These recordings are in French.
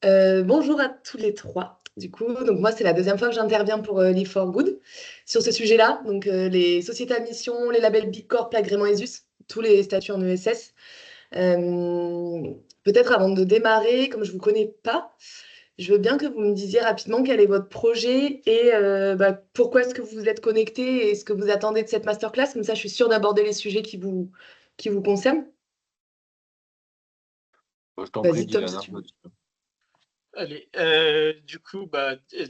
Bonjour à tous les 3. Du coup, donc moi, c'est la deuxième fois que j'interviens pour Live for Good sur ce sujet-là. Donc, les sociétés à mission, les labels Big Corp, l'agrément ESUS, tous les statuts en ESS. Peut-être avant de démarrer, comme je ne vous connais pas, je veux bien que vous me disiez rapidement quel est votre projet et pourquoi est-ce que vous vous êtes connecté et ce que vous attendez de cette masterclass. Comme ça, je suis sûre d'aborder les sujets qui vous concernent. Je t'en prie, Vas-y, Tom, Dylan, si hein, tu veux. Allez, du coup,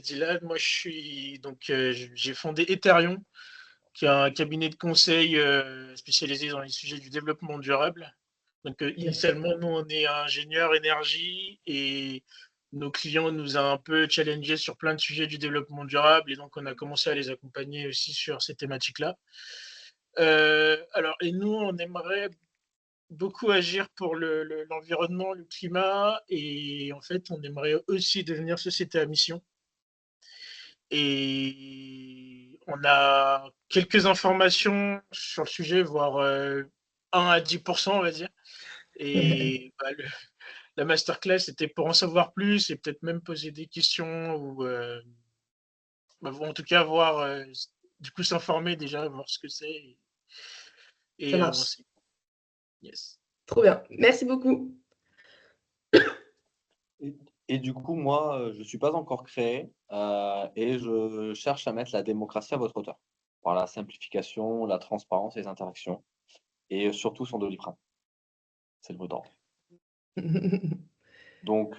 Dylan, moi j'ai fondé Ethereum, qui est un cabinet de conseil spécialisé dans les sujets du développement durable. Donc initialement, nous on est ingénieur énergie et nos clients nous ont un peu challengé sur plein de sujets du développement durable et donc on a commencé à les accompagner aussi sur ces thématiques-là. Et nous on aimerait beaucoup agir pour l'environnement, le climat, et en fait, on aimerait aussi devenir société à mission. Et on a quelques informations sur le sujet, voire 1 à 10%, on va dire. Et la masterclass était pour en savoir plus et peut-être même poser des questions ou en tout cas voir, du coup, s'informer déjà, voir ce que c'est Ça et marche. avancer. Yes. Trop bien. Merci beaucoup. Et du coup, moi, je ne suis pas encore créé et je cherche à mettre la démocratie à votre hauteur par la simplification, la transparence et les interactions et surtout son Doliprane. C'est le mot d'ordre. Donc,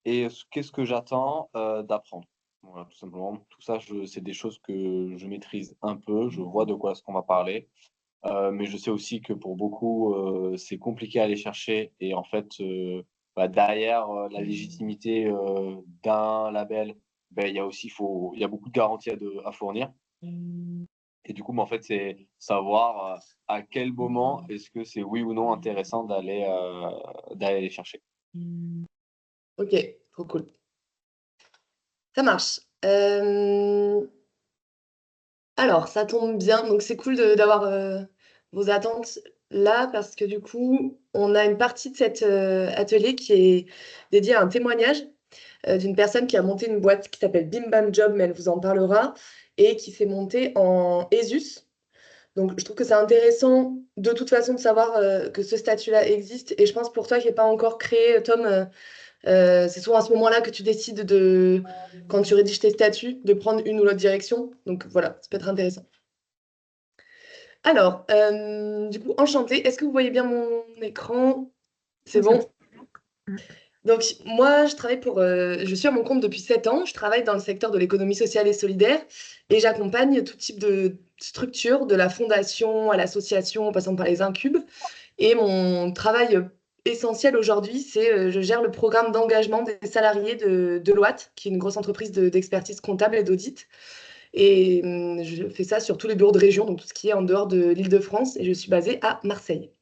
qu'est-ce que j'attends d'apprendre? Voilà, tout simplement. Tout ça, c'est des choses que je maîtrise un peu. Je vois de quoi est-ce qu'on va parler. Mais je sais aussi que pour beaucoup, c'est compliqué à aller chercher. Et en fait, derrière la légitimité d'un label, il y a aussi il y a beaucoup de garanties à fournir. Et du coup, en fait, c'est savoir à quel moment est-ce que c'est oui ou non intéressant d'aller les chercher. Ok, trop cool. Ça marche. Alors, ça tombe bien. Donc, c'est cool d'avoir vos attentes là parce que du coup, on a une partie de cet atelier qui est dédiée à un témoignage d'une personne qui a monté une boîte qui s'appelle Bim Bam Job, mais elle vous en parlera, et qui s'est montée en ESUS. Donc, je trouve que c'est intéressant de toute façon de savoir que ce statut-là existe. Et je pense pour toi qui n'est pas encore créé, Tom, c'est souvent à ce moment-là que tu décides quand tu rédiges tes statuts, de prendre une ou l'autre direction. Donc voilà, ça peut être intéressant. Alors, du coup, enchantée. Est-ce que vous voyez bien mon écran? C'est bon? Donc, moi, je suis à mon compte depuis 7 ans. Je travaille dans le secteur de l'économie sociale et solidaire et j'accompagne tout type de structures, de la fondation à l'association, en passant par les incubes. Et mon travail essentiel aujourd'hui, c'est je gère le programme d'engagement des salariés de Deloitte, qui est une grosse entreprise d'expertise comptable et d'audit. Et je fais ça sur tous les bureaux de région, donc tout ce qui est en dehors de l'Île-de-France, et je suis basée à Marseille.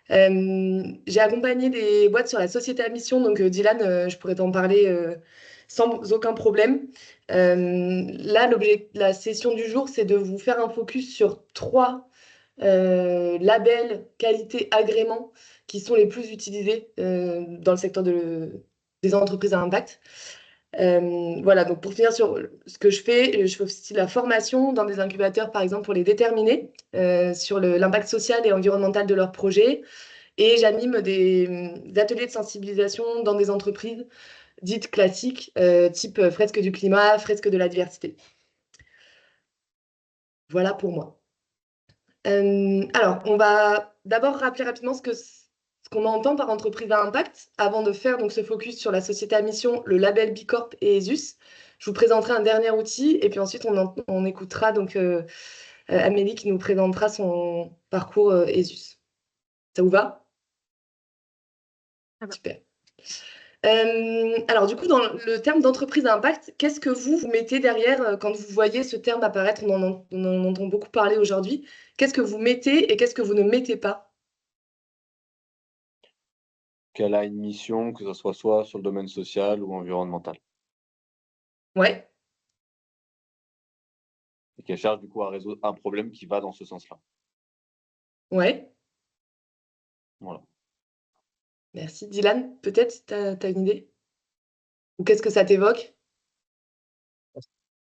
J'ai accompagné des boîtes sur la société à mission, donc Dylan, je pourrais t'en parler sans aucun problème. Là, la session du jour, c'est de vous faire un focus sur 3 labels, qualité, agréments qui sont les plus utilisés dans le secteur des entreprises à impact. Voilà, donc pour finir sur ce que je fais aussi la formation dans des incubateurs, par exemple, pour les déterminer sur l'impact social et environnemental de leurs projets. Et j'anime des ateliers de sensibilisation dans des entreprises dites classiques, type fresque du climat, fresque de la diversité. Voilà pour moi. Alors, on va d'abord rappeler rapidement ce qu'on entend par entreprise à impact avant de faire donc ce focus sur la société à mission, le label Bicorp et ESUS. Je vous présenterai un dernier outil et puis ensuite on écoutera donc Amélie qui nous présentera son parcours ESUS. Ça vous va? Ah bah. Super. Alors du coup, dans le terme d'entreprise à impact, qu'est-ce que vous mettez derrière quand vous voyez ce terme apparaître? On en entend beaucoup parler aujourd'hui. Qu'est-ce que vous mettez et qu'est-ce que vous ne mettez pas? Qu'elle a une mission, que ce soit sur le domaine social ou environnemental. Ouais, Et qu'elle cherche du coup à résoudre un problème qui va dans ce sens-là. ouais, Voilà. Merci. Dylan, peut-être, tu as une idée? Ou qu'est-ce que ça t'évoque?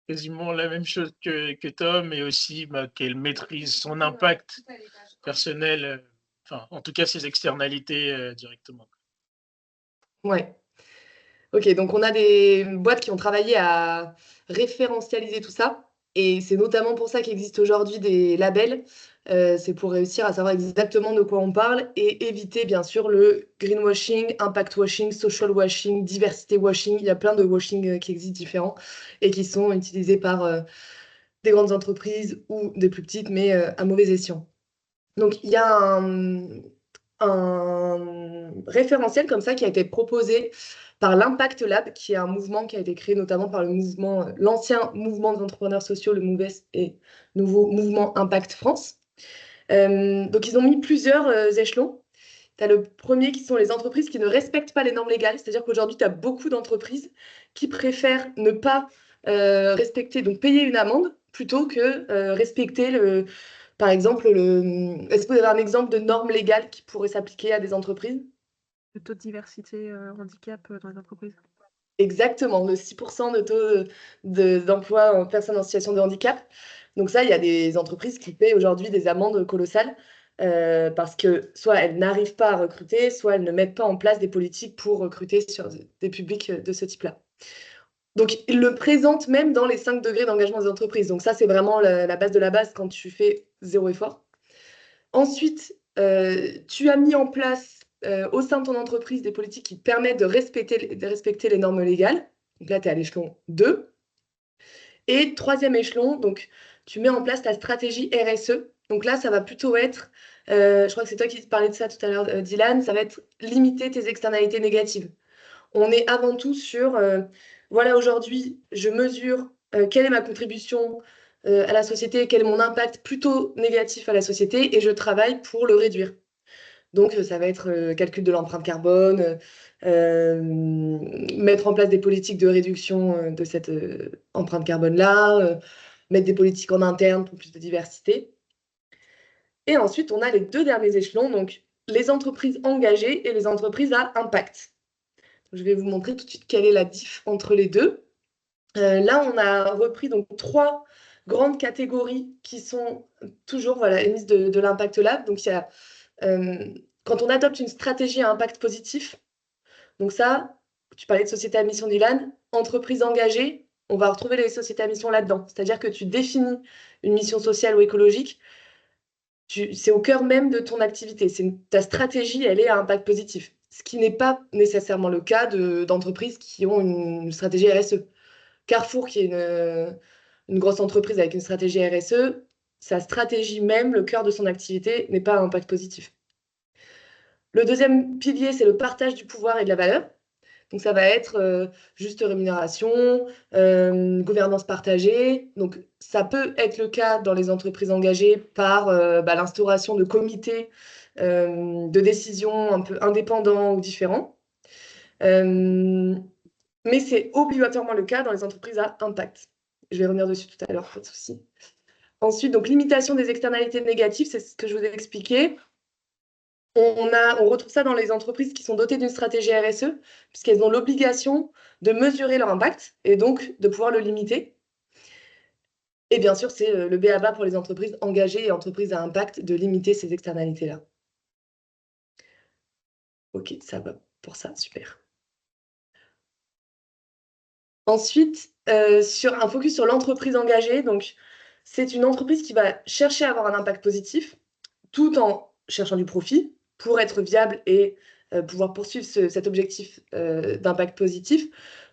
Quasiment la même chose que Tom, et aussi qu'elle maîtrise son impact personnel, enfin, en tout cas ses externalités directement. Ouais. Ok, donc on a des boîtes qui ont travaillé à référentialiser tout ça. Et c'est notamment pour ça qu'existent aujourd'hui des labels. C'est pour réussir à savoir exactement de quoi on parle et éviter bien sûr le greenwashing, impact washing, social washing, diversité washing. Il y a plein de washing qui existent différents et qui sont utilisés par des grandes entreprises ou des plus petites, mais à mauvais escient. Donc il y a un référentiel comme ça qui a été proposé par l'Impact Lab, qui est un mouvement qui a été créé notamment par l'ancien mouvement des entrepreneurs sociaux, le MOVES, et nouveau mouvement Impact France. Donc ils ont mis plusieurs échelons. Tu as le premier qui sont les entreprises qui ne respectent pas les normes légales, c'est-à-dire qu'aujourd'hui, tu as beaucoup d'entreprises qui préfèrent ne pas respecter, donc payer une amende, plutôt que respecter par exemple, est-ce que vous avez un exemple de norme légale qui pourrait s'appliquer à des entreprises? Le taux de diversité handicap dans les entreprises. Exactement, le 6% de taux d'emploi en personnes en situation de handicap. Donc ça, il y a des entreprises qui paient aujourd'hui des amendes colossales parce que soit elles n'arrivent pas à recruter, soit elles ne mettent pas en place des politiques pour recruter sur des publics de ce type-là. Donc, ils le présentent même dans les 5 degrés d'engagement des entreprises. Donc ça, c'est vraiment la base de la base quand tu fais zéro effort. Ensuite, tu as mis en place au sein de ton entreprise des politiques qui te permettent de respecter les normes légales. Donc là, tu es à l'échelon 2. Et troisième échelon, donc tu mets en place ta stratégie RSE. Donc là, ça va plutôt être, je crois que c'est toi qui parlais de ça tout à l'heure, Dylan, ça va être limiter tes externalités négatives. On est avant tout sur, voilà, aujourd'hui, je mesure quelle est ma contribution à la société, quel est mon impact plutôt négatif à la société, et je travaille pour le réduire. Donc, ça va être calcul de l'empreinte carbone, mettre en place des politiques de réduction de cette empreinte carbone-là, mettre des politiques en interne pour plus de diversité. Et ensuite, on a les 2 derniers échelons, donc les entreprises engagées et les entreprises à impact. Je vais vous montrer tout de suite quelle est la diff entre les deux. Là, on a repris donc 3 grandes catégories qui sont toujours émises de l'Impact Lab. Donc, il y a quand on adopte une stratégie à impact positif, donc ça, tu parlais de société à mission Dylan, entreprise engagée, on va retrouver les sociétés à mission là-dedans. C'est-à-dire que tu définis une mission sociale ou écologique, c'est au cœur même de ton activité. Ta stratégie, elle est à impact positif. Ce qui n'est pas nécessairement le cas d'entreprises qui ont une stratégie RSE. Carrefour, qui est une grosse entreprise avec une stratégie RSE, sa stratégie même, le cœur de son activité, n'est pas à impact positif. Le deuxième pilier, c'est le partage du pouvoir et de la valeur. Donc ça va être juste rémunération, gouvernance partagée. Donc ça peut être le cas dans les entreprises engagées par l'instauration de comités de décision un peu indépendants ou différents. Mais c'est obligatoirement le cas dans les entreprises à impact. Je vais revenir dessus tout à l'heure, pas de souci. Ensuite, donc limitation des externalités négatives, c'est ce que je vous ai expliqué. On retrouve ça dans les entreprises qui sont dotées d'une stratégie RSE, puisqu'elles ont l'obligation de mesurer leur impact et donc de pouvoir le limiter. Et bien sûr, c'est le b.a.-ba pour les entreprises engagées et entreprises à impact de limiter ces externalités-là. Ok, ça va pour ça, super. Ensuite, sur un focus sur l'entreprise engagée, donc c'est une entreprise qui va chercher à avoir un impact positif tout en cherchant du profit pour être viable et pouvoir poursuivre cet objectif d'impact positif.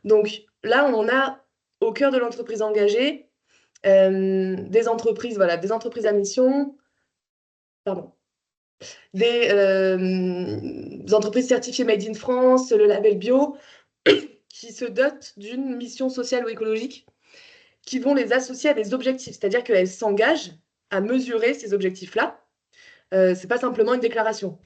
Donc là, on a au cœur de l'entreprise engagée des entreprises à mission, des entreprises certifiées Made in France, le label bio, qui se dotent d'une mission sociale ou écologique, qui vont les associer à des objectifs, c'est-à-dire qu'elles s'engagent à mesurer ces objectifs-là. C'est pas simplement une déclaration.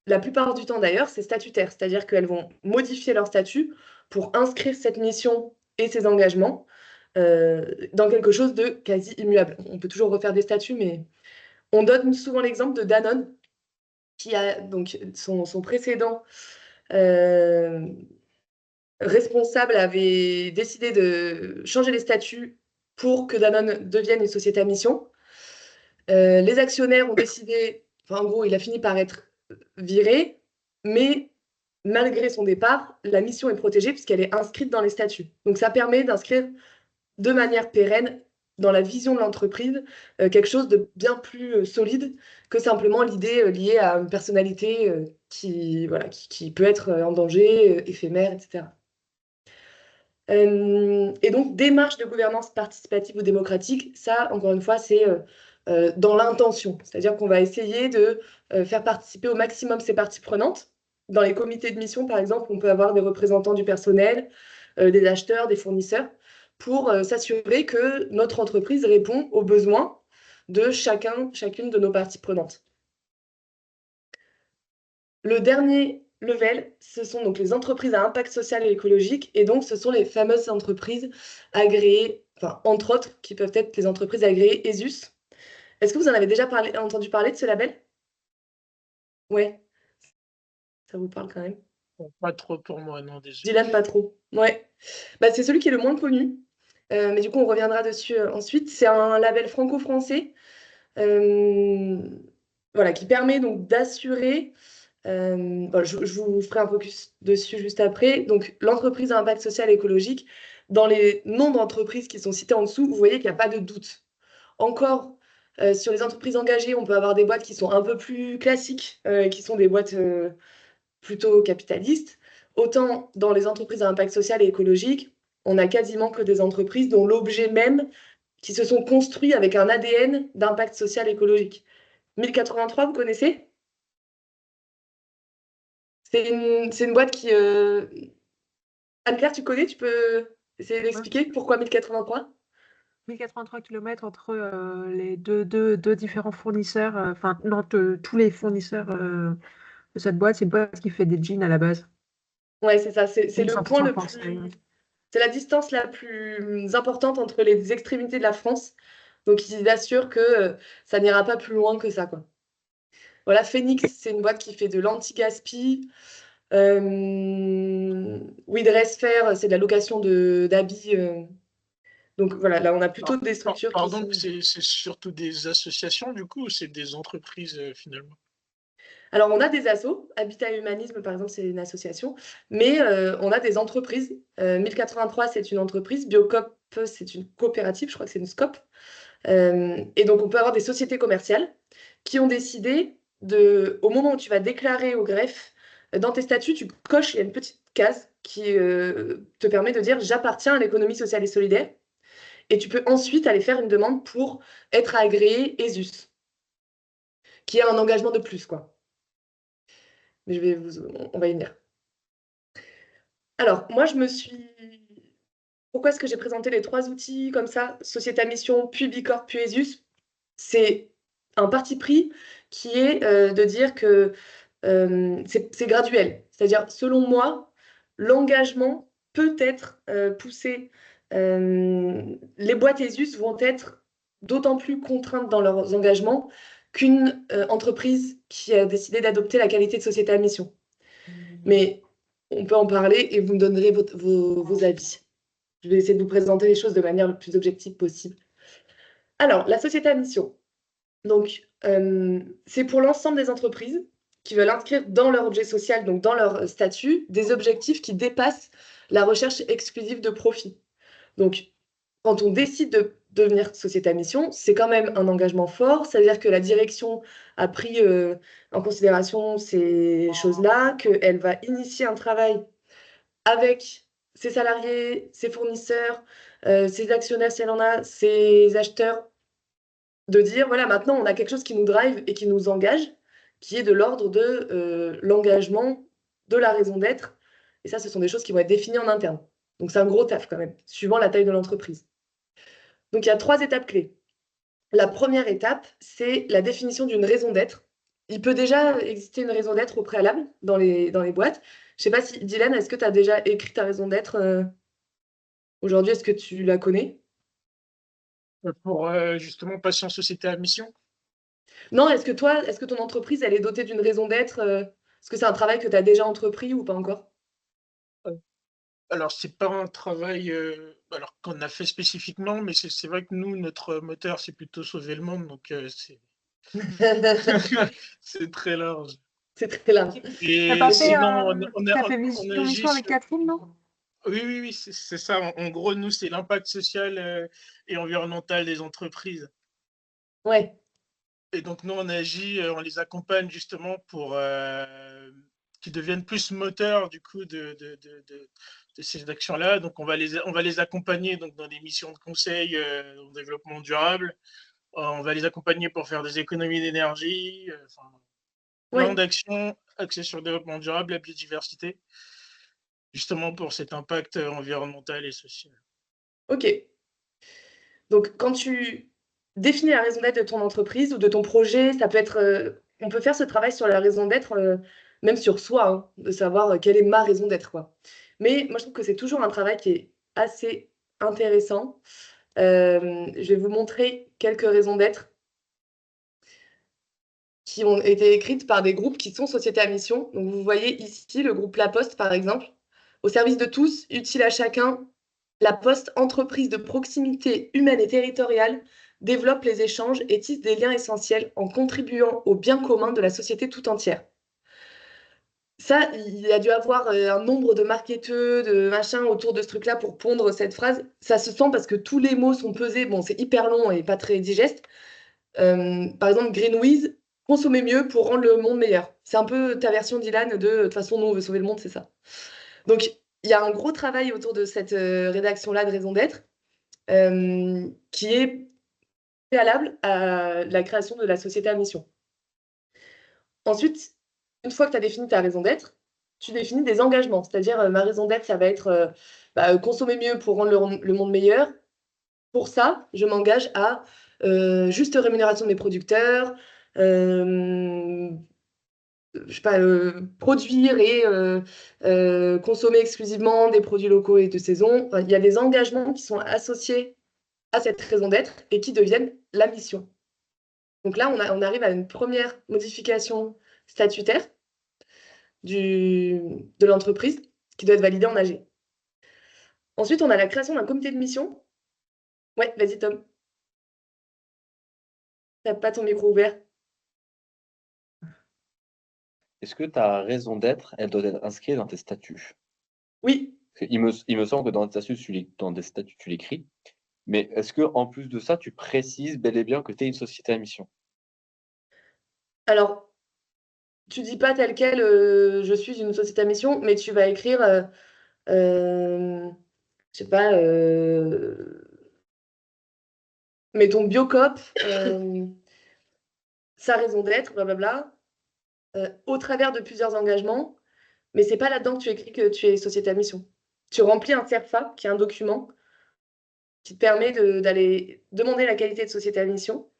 La plupart du temps, d'ailleurs, c'est statutaire, c'est-à-dire qu'elles vont modifier leur statut pour inscrire cette mission et ces engagements dans quelque chose de quasi immuable. On peut toujours refaire des statuts, mais on donne souvent l'exemple de Danone, qui a donc son précédent responsable avait décidé de changer les statuts pour que Danone devienne une société à mission. Les actionnaires ont décidé, enfin, en gros, il a fini par être viré, mais malgré son départ, la mission est protégée puisqu'elle est inscrite dans les statuts. Donc ça permet d'inscrire de manière pérenne dans la vision de l'entreprise quelque chose de bien plus solide que simplement l'idée liée à une personnalité qui peut être en danger, éphémère, etc. Et donc, démarche de gouvernance participative ou démocratique, ça, encore une fois, c'est dans l'intention. C'est-à-dire qu'on va essayer de faire participer au maximum ces parties prenantes. Dans les comités de mission, par exemple, on peut avoir des représentants du personnel, des acheteurs, des fournisseurs, pour s'assurer que notre entreprise répond aux besoins de chacune de nos parties prenantes. Le dernier level, ce sont donc les entreprises à impact social et écologique, et donc ce sont les fameuses entreprises agréées, enfin, entre autres, qui peuvent être les entreprises agréées ESUS. Est-ce que vous en avez déjà entendu parler de ce label? Ouais, ça vous parle quand même. Bon, pas trop pour moi, non, désolé. Dylan, pas trop. Ouais. Bah, c'est celui qui est le moins connu, mais du coup, on reviendra dessus ensuite. C'est un label franco-français voilà, qui permet donc d'assurer bon, je vous ferai un focus dessus juste après. Donc, l'entreprise à impact social et écologique, dans les noms d'entreprises qui sont cités en dessous, vous voyez qu'il n'y a pas de doute. Encore, sur les entreprises engagées, on peut avoir des boîtes qui sont un peu plus classiques, qui sont des boîtes plutôt capitalistes. Autant dans les entreprises à impact social et écologique, on n'a quasiment que des entreprises dont l'objet même, qui se sont construits avec un ADN d'impact social et écologique. 1083, vous connaissez? C'est une boîte qui... Anne-Claire, tu connais? Tu peux essayer d'expliquer pourquoi 1083? 1083 km entre les deux différents fournisseurs, enfin, non, tous les fournisseurs de cette boîte. C'est une boîte qui fait des jeans à la base. Ouais, c'est ça. C'est le point 100% le français. plus... C'est la distance la plus importante entre les extrémités de la France. Donc, ils assurent que ça n'ira pas plus loin que ça, quoi. Voilà, Phoenix, c'est une boîte qui fait de l'anti-gaspi. Widresfer, c'est de la location d'habits. Donc, voilà, là, on a plutôt des structures qui Pardon, sont... c'est surtout des associations, du coup, ou c'est des entreprises, finalement? Alors, on a des assos. Habitat et Humanisme, par exemple, c'est une association. Mais on a des entreprises. 1083, c'est une entreprise. Biocop, c'est une coopérative. Je crois que c'est une SCOP. Et donc, on peut avoir des sociétés commerciales qui ont décidé au moment où tu vas déclarer au greffe, dans tes statuts, tu coches, il y a une petite case qui te permet de dire j'appartiens à l'économie sociale et solidaire. Et tu peux ensuite aller faire une demande pour être agréé ESUS, qui est un engagement de plus, quoi. Mais on va y venir. Alors, moi, pourquoi est-ce que j'ai présenté les 3 outils comme ça, Société à mission, puis Bicorp, puis ESUS? C'est un parti pris qui est de dire que c'est graduel. C'est-à-dire, selon moi, l'engagement peut être poussé. Les boîtes ESUS vont être d'autant plus contraintes dans leurs engagements qu'une entreprise qui a décidé d'adopter la qualité de société à mission. Mais on peut en parler et vous me donnerez vos avis. Je vais essayer de vous présenter les choses de manière le plus objective possible. Alors, la société à mission. Donc, c'est pour l'ensemble des entreprises qui veulent inscrire dans leur objet social, donc dans leur statut, des objectifs qui dépassent la recherche exclusive de profit. Donc, quand on décide de devenir société à mission, c'est quand même un engagement fort. C'est-à-dire que la direction a pris en considération ces choses-là, qu'elle va initier un travail avec ses salariés, ses fournisseurs, ses actionnaires si elle en a, ses acheteurs, de dire, voilà, maintenant, on a quelque chose qui nous drive et qui nous engage, qui est de l'ordre de l'engagement, de la raison d'être. Et ça, ce sont des choses qui vont être définies en interne. Donc, c'est un gros taf quand même, suivant la taille de l'entreprise. Donc, il y a 3 étapes clés. La première étape, c'est la définition d'une raison d'être. Il peut déjà exister une raison d'être au préalable dans les boîtes. Je ne sais pas si, Dylan, est-ce que tu as déjà écrit ta raison d'être aujourd'hui? Est-ce que tu la connais? Pour justement passer en société à mission? Non, est-ce que ton entreprise, elle est dotée d'une raison d'être Est-ce que c'est un travail que tu as déjà entrepris ou pas encore? Alors, c'est pas un travail alors qu'on a fait spécifiquement, mais c'est vrai que nous, notre moteur, c'est plutôt sauver le monde, donc c'est très large. C'est très large. T'as pas Et fait, sinon, t'as fait on mission, agit mission avec sur... Catherine, non? Oui, oui, oui, c'est ça. En gros, nous, c'est l'impact social et environnemental des entreprises. Ouais, Et donc, nous, on agit, on les accompagne justement pour qu'ils deviennent plus moteurs du coup de ces actions-là. Donc, on va les accompagner donc, dans des missions de conseil en développement durable. On va les accompagner pour faire des économies d'énergie, plein ouais, d'actions axées sur le développement durable, la biodiversité, justement pour cet impact environnemental et social. OK. Donc quand tu définis la raison d'être de ton entreprise ou de ton projet, ça peut être, on peut faire ce travail sur la raison d'être, même sur soi, hein, de savoir, quelle est ma raison d'être, quoi. Mais moi, je trouve que c'est toujours un travail qui est assez intéressant. Je vais vous montrer quelques raisons d'être qui ont été écrites par des groupes qui sont sociétés à mission. Donc vous voyez ici le groupe La Poste, par exemple. Au service de tous, utile à chacun, La Poste, entreprise de proximité humaine et territoriale, développe les échanges et tisse des liens essentiels en contribuant au bien commun de la société tout entière. Ça, il y a dû avoir un nombre de marketeurs, de machins autour de ce truc-là pour pondre cette phrase. Ça se sent parce que tous les mots sont pesés. Bon, c'est hyper long et pas très digeste. Par exemple, Greenwiz, consommer mieux pour rendre le monde meilleur. C'est un peu ta version, Dylan, de toute façon, nous, on veut sauver le monde, c'est ça. Donc, il y a un gros travail autour de cette rédaction-là de raison d'être qui est préalable à la création de la société à mission. Ensuite, une fois que tu as défini ta raison d'être, tu définis des engagements. C'est-à-dire, ma raison d'être, ça va être consommer mieux pour rendre le monde meilleur. Pour ça, je m'engage à juste rémunération des producteurs, je sais pas, produire et consommer exclusivement des produits locaux et de saison. Enfin, il y a des engagements qui sont associés à cette raison d'être et qui deviennent la mission. Donc là, on arrive à une première modification statutaire de l'entreprise qui doit être validée en AG. Ensuite, on a la création d'un comité de mission. Ouais, vas-y Tom. T'as pas ton micro ouvert. Est-ce que ta raison d'être, elle doit être inscrite dans tes statuts? Oui. Parce qu'il me semble que dans des statuts, tu l'écris. Mais est-ce que en plus de ça, tu précises bel et bien que tu es une société à mission? Alors, tu dis pas tel quel, je suis une société à mission, mais tu vas écrire, je sais pas, mettons Biocop, sa raison d'être, blablabla, au travers de plusieurs engagements, mais c'est pas là-dedans que tu écris que tu es société à mission. Tu remplis un CERFA, qui est un document qui te permet d'aller demander la qualité de société à mission.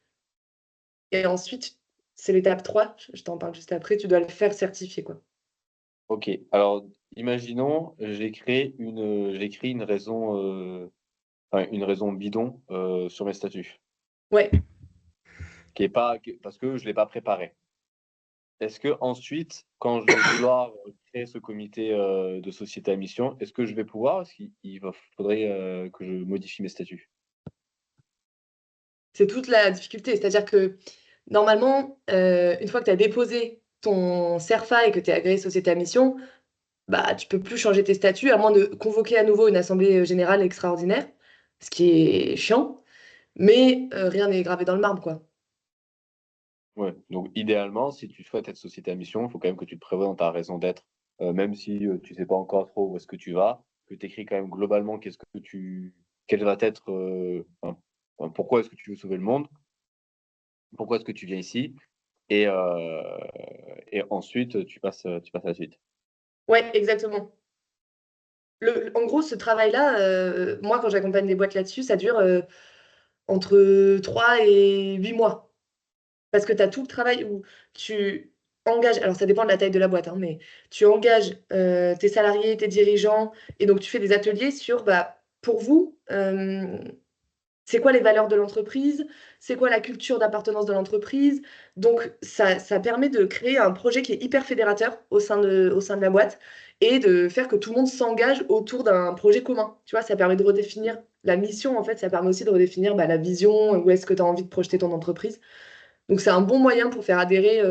Et ensuite, c'est l'étape 3, je t'en parle juste après, tu dois le faire certifier, quoi. Ok, alors imaginons, j'écris une raison bidon sur mes statuts, Ouais. parce que je ne l'ai pas préparé. Est-ce que ensuite, quand je vais vouloir créer ce comité de société à mission, est-ce que je vais pouvoir? Est-ce qu'il faudrait que je modifie mes statuts? C'est toute la difficulté. C'est-à-dire que normalement, une fois que tu as déposé ton CERFA et que tu es agréé société à mission, bah, tu peux plus changer tes statuts à moins de convoquer à nouveau une assemblée générale extraordinaire, ce qui est chiant, mais rien n'est gravé dans le marbre, quoi. Ouais, donc idéalement, si tu souhaites être société à mission, il faut quand même que tu te prévois dans ta raison d'être, même si tu sais pas encore trop où est-ce que tu vas, que tu écris quand même globalement quel va être, pourquoi est-ce que tu veux sauver le monde, pourquoi est-ce que tu viens ici, et, et ensuite tu passes à la suite. Ouais, exactement. En gros, ce travail-là, moi, quand j'accompagne des boîtes là-dessus, ça dure entre 3 et 8 mois. Parce que tu as tout le travail où tu engages, alors ça dépend de la taille de la boîte, hein, mais tu engages tes salariés, tes dirigeants, et donc tu fais des ateliers sur, bah, pour vous, c'est quoi les valeurs de l'entreprise, c'est quoi la culture d'appartenance de l'entreprise. Donc, ça permet de créer un projet qui est hyper fédérateur au sein de la boîte et de faire que tout le monde s'engage autour d'un projet commun. Tu vois, ça permet de redéfinir la mission, en fait, ça permet aussi de redéfinir la vision, où est-ce que tu as envie de projeter ton entreprise. Donc, c'est un bon moyen pour faire adhérer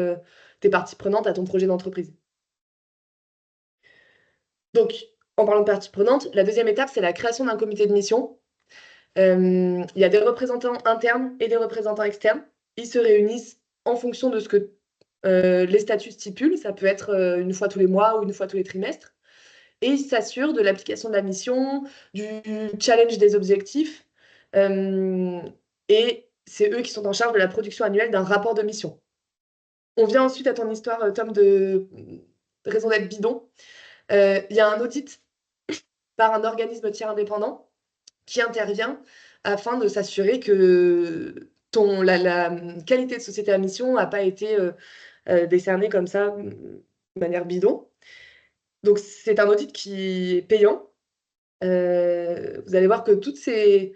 tes parties prenantes à ton projet d'entreprise. Donc, en parlant de parties prenantes, la deuxième étape, c'est la création d'un comité de mission. Il y a des représentants internes et des représentants externes. Ils se réunissent en fonction de ce que les statuts stipulent. Ça peut être une fois tous les mois ou une fois tous les trimestres. Et ils s'assurent de l'application de la mission, du challenge des objectifs. Et c'est eux qui sont en charge de la production annuelle d'un rapport de mission. On vient ensuite à ton histoire, Tom, de raison d'être bidon. Il y a un audit par un organisme tiers indépendant qui intervient afin de s'assurer que la qualité de société à mission n'a pas été décernée comme ça, de manière bidon. Donc, c'est un audit qui est payant. Vous allez voir que toutes ces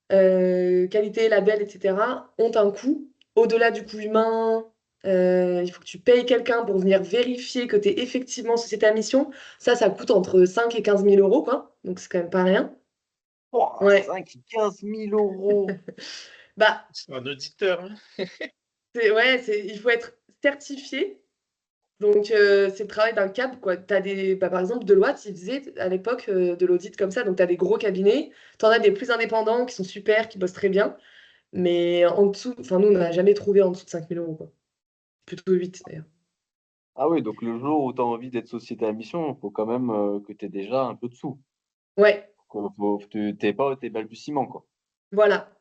qualités, labels, etc., ont un coût. Au-delà du coût humain, il faut que tu payes quelqu'un pour venir vérifier que tu es effectivement société à mission. Ça coûte entre 5 et 15 000 euros, quoi. Donc, c'est quand même pas rien. Oh, Ouais. 5 et 15 000 euros. Bah, C'est un auditeur. Hein. il faut être certifié. Donc, c'est le travail d'un CAB, quoi. Par exemple, Deloitte, ils faisaient à l'époque de l'audit comme ça. Donc, tu as des gros cabinets, tu en as des plus indépendants qui sont super, qui bossent très bien. Mais en dessous, enfin, nous, on n'a jamais trouvé en dessous de 5 000 euros, quoi. Plutôt 8 d'ailleurs. Ah oui, donc le jour où tu as envie d'être société à mission, il faut quand même que tu aies déjà un peu de sous. Ouais, Faut que tu n'aies pas tes balbutiements, quoi. voilà.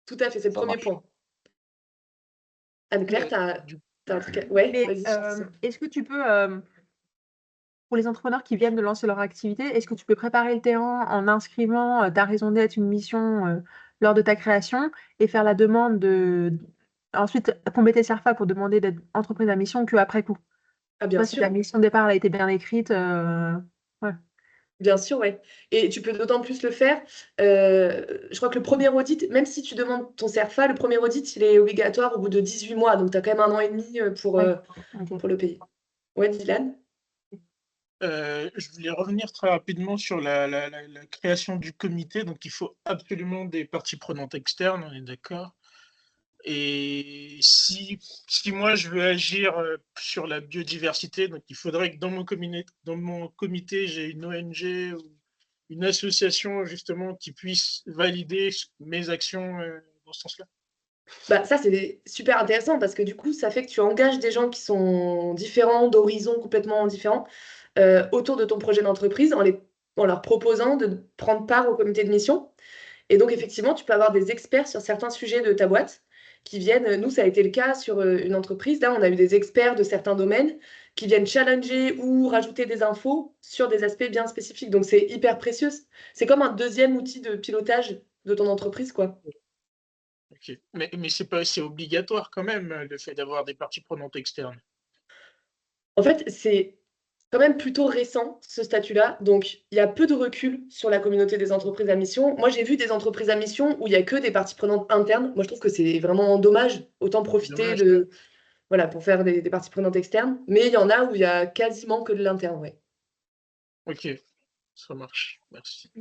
Tout à fait, c'est le Ça premier marche. point. Anne-Claire, Du- t'as un truc Ouais, Mais vas-y. est-ce que tu peux, pour les entrepreneurs qui viennent de lancer leur activité, est-ce que tu peux préparer le terrain en inscrivant ta raison d'être, une mission lors de ta création et faire la demande ensuite combler tes CERFA pour demander d'être entreprise à mission qu'après coup? Ah, bien Si la sûr. mission de départ elle a été bien écrite, ouais. Bien sûr, ouais. Et tu peux d'autant plus le faire. Je crois que le premier audit, même si tu demandes ton CERFA, le premier audit, il est obligatoire au bout de 18 mois. Donc, tu as quand même 1 an et demi pour Ok. le payer. Ouais, Dylan? Je voulais revenir très rapidement sur la création du comité. Donc, il faut absolument des parties prenantes externes, on est d'accord. Et si moi je veux agir sur la biodiversité, donc il faudrait que dans mon comité, j'ai une ONG ou une association justement qui puisse valider mes actions dans ce sens-là. Bah, ça, c'est super intéressant parce que du coup, ça fait que tu engages des gens qui sont différents, d'horizons complètement différents, autour de ton projet d'entreprise en leur proposant de prendre part au comité de mission. Et donc, effectivement, tu peux avoir des experts sur certains sujets de ta boîte qui viennent. Nous, ça a été le cas sur une entreprise. Là, on a eu des experts de certains domaines qui viennent challenger ou rajouter des infos sur des aspects bien spécifiques. Donc, c'est hyper précieux. C'est comme un deuxième outil de pilotage de ton entreprise, quoi. Ok. Mais c'est obligatoire quand même le fait d'avoir des parties prenantes externes. En fait, c'est quand même plutôt récent, ce statut-là. Donc, il y a peu de recul sur la communauté des entreprises à mission. Moi, j'ai vu des entreprises à mission où il y a que des parties prenantes internes. Moi, je trouve que c'est vraiment dommage. Autant profiter Dommage. voilà, pour faire des parties prenantes externes. Mais il y en a où il y a quasiment que de l'interne, ouais. Ok, ça marche. Merci.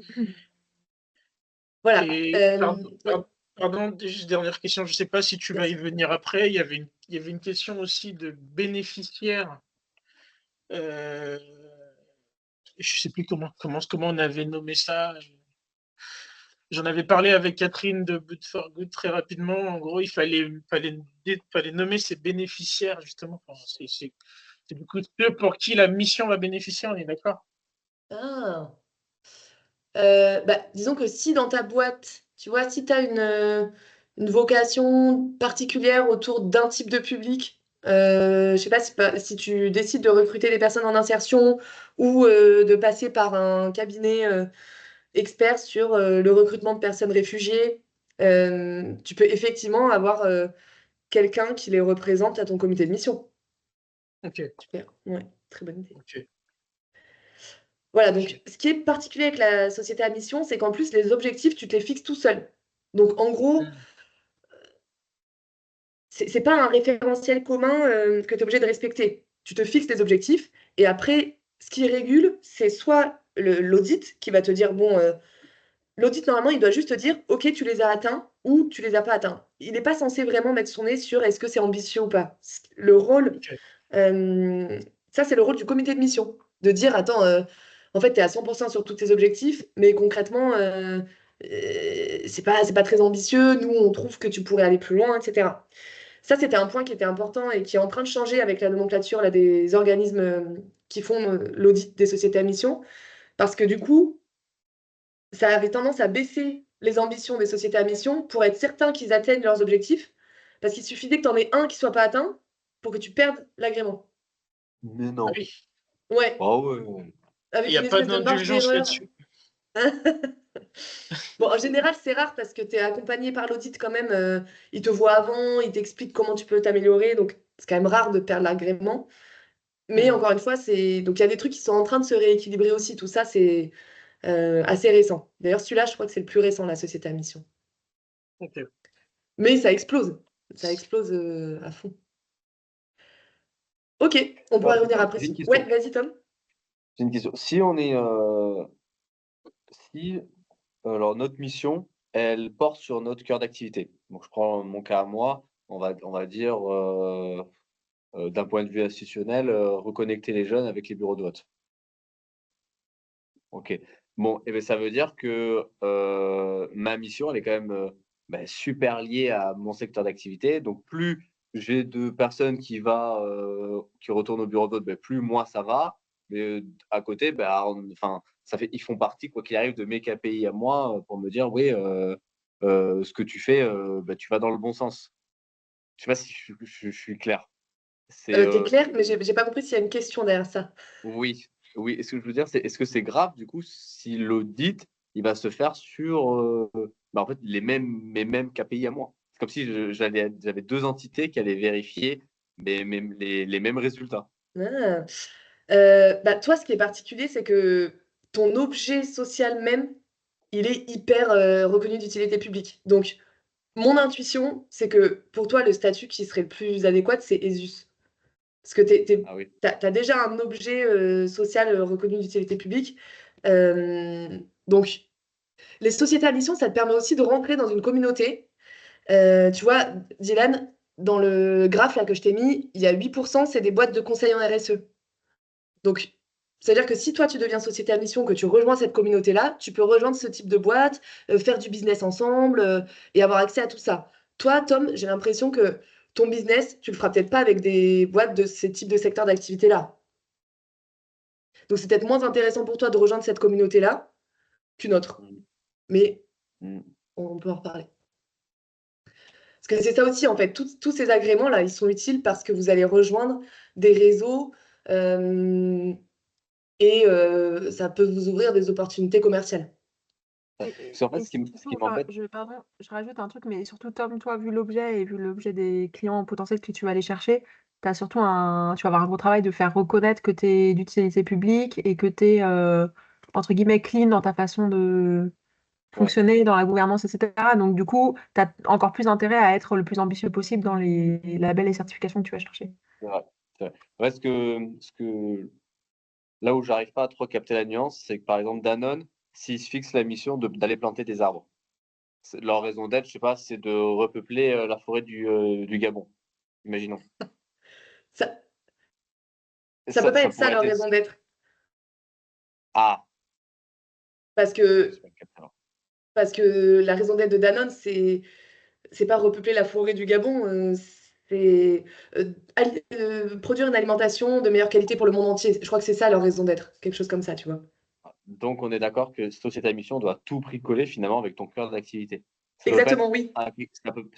Voilà. Et Ouais. pardon, juste dernière question. Je ne sais pas si tu vas y venir après. Il y avait une question aussi de bénéficiaires. Je ne sais plus comment on avait nommé ça. J'en avais parlé avec Catherine de But for Good très rapidement. En gros, il fallait nommer ses bénéficiaires, justement. Enfin, c'est du coup ceux pour qui la mission va bénéficier, on est d'accord? Ah. Disons que si dans ta boîte, tu vois, si tu as une vocation particulière autour d'un type de public, je sais pas si tu décides de recruter des personnes en insertion ou de passer par un cabinet expert sur le recrutement de personnes réfugiées, tu peux effectivement avoir quelqu'un qui les représente à ton comité de mission. Ok. Super, ouais, très bonne idée. Ok. Voilà, donc ce qui est particulier avec la société à mission, c'est qu'en plus, les objectifs, tu te les fixes tout seul. Donc en gros, c'est pas un référentiel commun que tu es obligé de respecter. Tu te fixes tes objectifs et après, ce qui régule, c'est soit l'audit qui va te dire, bon, l'audit, normalement, il doit juste te dire, OK, tu les as atteints ou tu les as pas atteints. Il n'est pas censé vraiment mettre son nez sur est-ce que c'est ambitieux ou pas. Le rôle, Ok. ça, c'est le rôle du comité de mission, de dire, attends, en fait, tu es à 100% sur tous tes objectifs, mais concrètement, c'est pas très ambitieux. Nous, on trouve que tu pourrais aller plus loin, etc. Ça, c'était un point qui était important et qui est en train de changer avec la nomenclature là, des organismes qui font l'audit des sociétés à mission, parce que du coup, ça avait tendance à baisser les ambitions des sociétés à mission pour être certain qu'ils atteignent leurs objectifs, parce qu'il suffisait que tu en aies un qui soit pas atteint pour que tu perdes l'agrément. Mais Ah non. oui, Ouais, Ah ouais. il avec n'y a une pas espèce de marge d'indulgence d'erreur. là-dessus. Bon, en général, c'est rare parce que tu es accompagné par l'audit quand même. Ils te voient avant, ils t'expliquent comment tu peux t'améliorer. Donc, c'est quand même rare de perdre l'agrément. Mais encore une fois, donc il y a des trucs qui sont en train de se rééquilibrer aussi. Tout ça, c'est assez récent. D'ailleurs, celui-là, je crois que c'est le plus récent, la société à mission. Ok. Mais ça explose. Ça explose à fond. Ok, on pourra revenir après. J'ai une Ouais, question. vas-y, Tom. J'ai une question. Si on est, si, alors notre mission, elle porte sur notre cœur d'activité. Donc je prends mon cas à moi, on va dire, d'un point de vue institutionnel, reconnecter les jeunes avec les bureaux de vote. OK. Bon, et beh, ça veut dire que, ma mission, elle est quand même, super liée à mon secteur d'activité. Donc plus j'ai de personnes qui retournent au bureau de vote, plus moi ça va. Mais, à côté, enfin, ils font partie, quoi qu'il arrive, de mes KPI à moi, pour me dire: «Oui, ce que tu fais, tu vas dans le bon sens». Je sais pas si je suis clair? C'est, T'es clair, mais j'ai pas compris s'il y a une question derrière ça. Oui, oui. Et ce que je veux dire, c'est est-ce que c'est grave du coup si l'audit, il va se faire sur, en fait mes mêmes KPI à moi? C'est comme si j'avais 2 entités qui allaient vérifier les mêmes résultats. Ah. Toi, ce qui est particulier, c'est que ton objet social même, il est hyper reconnu d'utilité publique. Donc, mon intuition, c'est que pour toi, le statut qui serait le plus adéquat, c'est ESUS. Parce que Ah oui. tu as déjà un objet social reconnu d'utilité publique. Donc, les sociétés à mission, ça te permet aussi de rentrer dans une communauté. Tu vois, Dylan, dans le graphe là, que je t'ai mis, il y a 8%, c'est des boîtes de conseil en RSE. Donc, c'est-à-dire que si toi, tu deviens société à mission, que tu rejoins cette communauté-là, tu peux rejoindre ce type de boîte, faire du business ensemble et avoir accès à tout ça. Toi, Tom, j'ai l'impression que ton business, tu le feras peut-être pas avec des boîtes de ces types de secteurs d'activité-là. Donc, c'est peut-être moins intéressant pour toi de rejoindre cette communauté-là qu'une autre. Mmh. Mais Mmh. on peut en reparler. Parce que c'est ça aussi, en fait, tous ces agréments-là, ils sont utiles parce que vous allez rejoindre des réseaux et ça peut vous ouvrir des opportunités commerciales. Parce qu'en fait, Et ce qui surtout, enfin, m'embête. pardon, je rajoute un truc, mais surtout, Tom, toi, vu l'objet et vu l'objet des clients potentiels que tu vas aller chercher, tu vas avoir un gros travail de faire reconnaître que tu es d'utilité publique et que tu es, entre guillemets, clean dans ta façon de Ouais, fonctionner, dans la gouvernance, etc. Donc, du coup, tu as encore plus intérêt à être le plus ambitieux possible dans les labels et certifications que tu vas chercher. c'est vrai, c'est vrai. Ouais, là où j'arrive pas à trop capter la nuance, c'est que, par exemple, Danone, s'ils se fixent la mission d'aller planter des arbres, leur raison d'être, je sais pas, c'est de repeupler, la forêt du Gabon, imaginons. Ça, Et ça peut pas ça être ça pourrait leur être raison d'être. ah! Parce J'ai que, pas capté alors. parce que la raison d'être de Danone, c'est pas repeupler la forêt du Gabon, c'est produire une alimentation de meilleure qualité pour le monde entier. Je crois que c'est ça leur raison d'être, quelque chose comme ça, tu vois. Donc on est d'accord que société à mission doit à tout prix coller finalement avec ton cœur d'activité. Exactement, oui.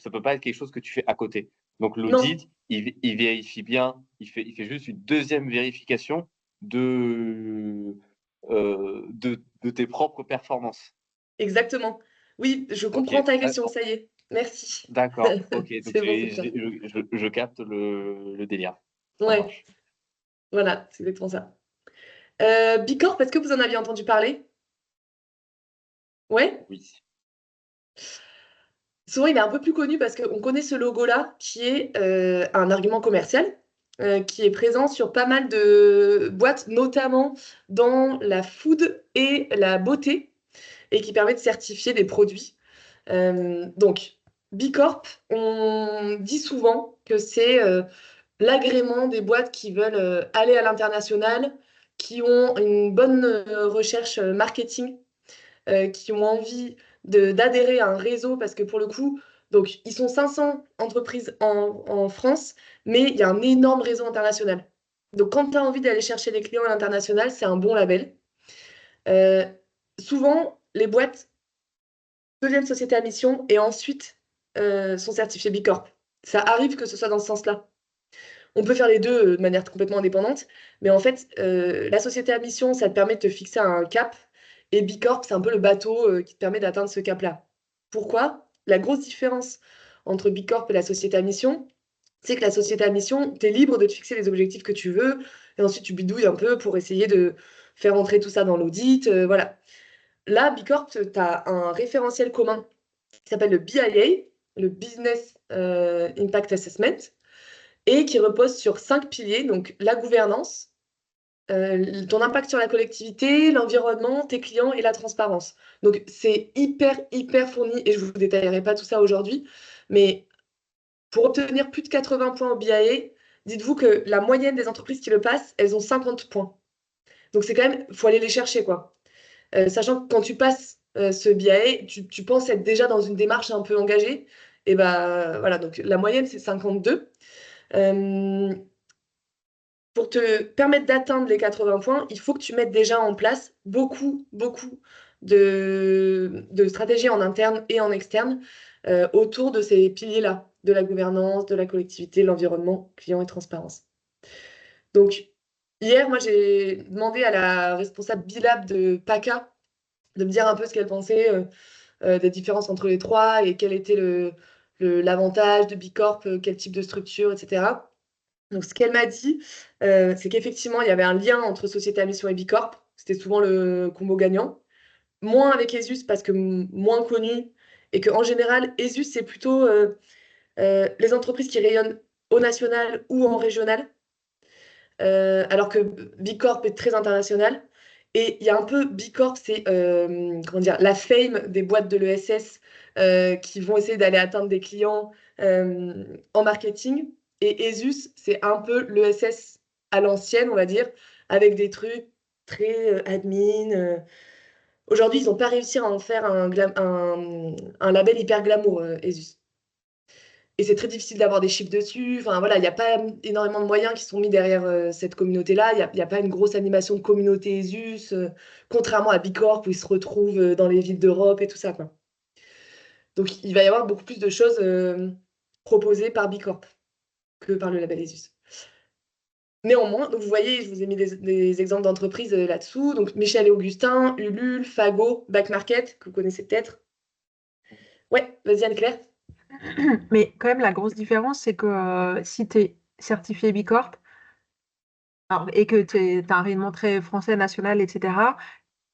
Ça peut pas être quelque chose que tu fais à côté. Donc Non, l'audit, il vérifie bien, il fait juste une deuxième vérification de tes propres performances. exactement. Oui, je OK, comprends ta question, ça y est. Merci. d'accord, OK, donc C'est bon, c'est clair. je capte le délire. Ça Ouais, marche. voilà, c'est exactement ça. Bicorp, est-ce que vous en aviez entendu parler? Ouais? Oui. Souvent, il est un peu plus connu parce qu'on connaît ce logo-là, qui est un argument commercial, qui est présent sur pas mal de boîtes, notamment dans la food et la beauté, et qui permet de certifier des produits. Donc, Bicorp, on dit souvent que c'est l'agrément des boîtes qui veulent aller à l'international, qui ont une bonne recherche marketing, qui ont envie d'adhérer à un réseau parce que pour le coup, donc ils sont 500 entreprises en France, mais il y a un énorme réseau international. Donc quand tu as envie d'aller chercher des clients à l'international, c'est un bon label. Euh, Souvent, les boîtes deviennent société à mission et ensuite sont certifiées Bicorp. Ça arrive que ce soit dans ce sens-là. On peut faire les deux de manière complètement indépendante, mais en fait, la société à mission, ça te permet de te fixer un cap, et Bicorp, c'est un peu le bateau qui te permet d'atteindre ce cap-là. Pourquoi? La grosse différence entre Bicorp et la société à mission, c'est que la société à mission, tu es libre de te fixer les objectifs que tu veux, et ensuite tu bidouilles un peu pour essayer de faire entrer tout ça dans l'audit, voilà. Là, Bicorp, tu as un référentiel commun qui s'appelle le BIA, le Business Impact Assessment, et qui repose sur 5 piliers, donc la gouvernance, ton impact sur la collectivité, l'environnement, tes clients et la transparence. Donc c'est hyper, hyper fourni, et je ne vous détaillerai pas tout ça aujourd'hui, mais pour obtenir plus de 80 points au BIA, dites-vous que la moyenne des entreprises qui le passent, elles ont 50 points. Donc c'est quand même, il faut aller les chercher, quoi. Sachant que quand tu passes ce BIA, tu penses être déjà dans une démarche un peu engagée, et bah voilà, donc la moyenne c'est 52. Pour te permettre d'atteindre les 80 points, il faut que tu mettes déjà en place beaucoup, beaucoup de stratégies en interne et en externe autour de ces piliers-là, de la gouvernance, de la collectivité, l'environnement, client et transparence. Donc, hier, moi, j'ai demandé à la responsable Bilab de PACA de me dire un peu ce qu'elle pensait des différences entre les trois et quel était l'avantage de Bicorp, quel type de structure, etc. Donc, ce qu'elle m'a dit, c'est qu'effectivement, il y avait un lien entre Société à mission et Bicorp. C'était souvent le combo gagnant. Moins avec ESUS parce que moins connu. Et qu'en général, ESUS, c'est plutôt les entreprises qui rayonnent au national ou en régional. Alors que Bicorp est très international. Et il y a un peu, Bicorp, c'est comment dire, la fame des boîtes de l'ESS qui vont essayer d'aller atteindre des clients en marketing. Et ESUS, c'est un peu l'ESS à l'ancienne, on va dire, avec des trucs très admin. Aujourd'hui, ils n'ont pas réussi à en faire un label hyper glamour, ESUS. Et c'est très difficile d'avoir des chiffres dessus. Enfin, voilà, il n'y a pas énormément de moyens qui sont mis derrière cette communauté-là. Il y a pas une grosse animation de communauté ESUS, contrairement à Bicorp où ils se retrouvent dans les villes d'Europe et tout ça, quoi. Donc, il va y avoir beaucoup plus de choses proposées par Bicorp que par le label ESUS. Néanmoins, donc vous voyez, je vous ai mis des exemples d'entreprises là-dessous. Donc, Michel et Augustin, Ulule, Fago, Back Market, que vous connaissez peut-être. Ouais, vas-y Anne-Claire. Mais quand même, la grosse différence, c'est que si tu es certifié Bicorp et que tu as un rayonnement très français, national, etc.,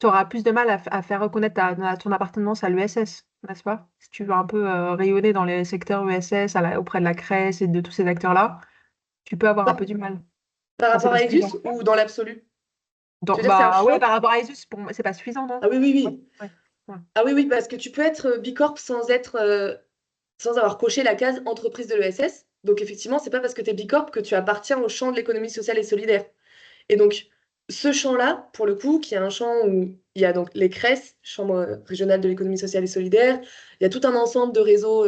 tu auras plus de mal à faire reconnaître ton appartenance à l'ESS, n'est-ce pas? Si tu veux un peu rayonner dans les secteurs ESS, auprès de la CRES et de tous ces acteurs-là, tu peux avoir un peu du mal. Par Enfin, c'est rapport pas à ESUS suffisant. ou dans l'absolu? Tu veux dire c'est un Bah ouais, choix? par rapport à Isus, pour moi, c'est pas suffisant, non? Ah oui, oui, oui. Ouais, ouais. Ah oui, oui, parce que tu peux être Bicorp sans avoir coché la case entreprise de l'ESS. Donc effectivement, c'est pas parce que tu es Bicorp que tu appartiens au champ de l'économie sociale et solidaire. Et donc, ce champ-là, pour le coup, qui est un champ où il y a donc les CRES, Chambre régionale de l'économie sociale et solidaire, il y a tout un ensemble de réseaux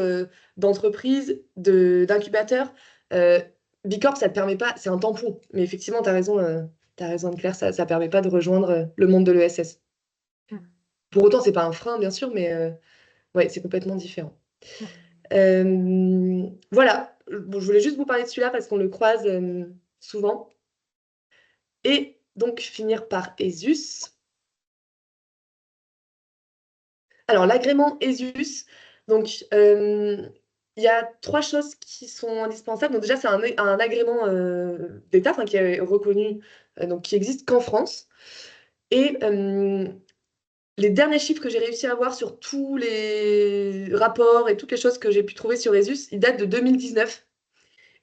d'entreprises, d'incubateurs. Euh, Bicorp, ça ne te permet pas, c'est un tampon. Mais effectivement, tu as raison, Anne-Claire, ça ne permet pas de rejoindre le monde de l'ESS. Mm. Pour autant, c'est pas un frein, bien sûr, mais ouais, c'est complètement différent. Mm. Voilà, bon, je voulais juste vous parler de celui-là parce qu'on le croise souvent. Et donc finir par ESUS. Alors l'agrément ESUS, donc il y a 3 choses qui sont indispensables. Donc déjà, c'est un agrément d'État, enfin, qui est reconnu donc qui existe qu'en France. Et les derniers chiffres que j'ai réussi à avoir sur tous les rapports et toutes les choses que j'ai pu trouver sur ESUS, ils datent de 2019.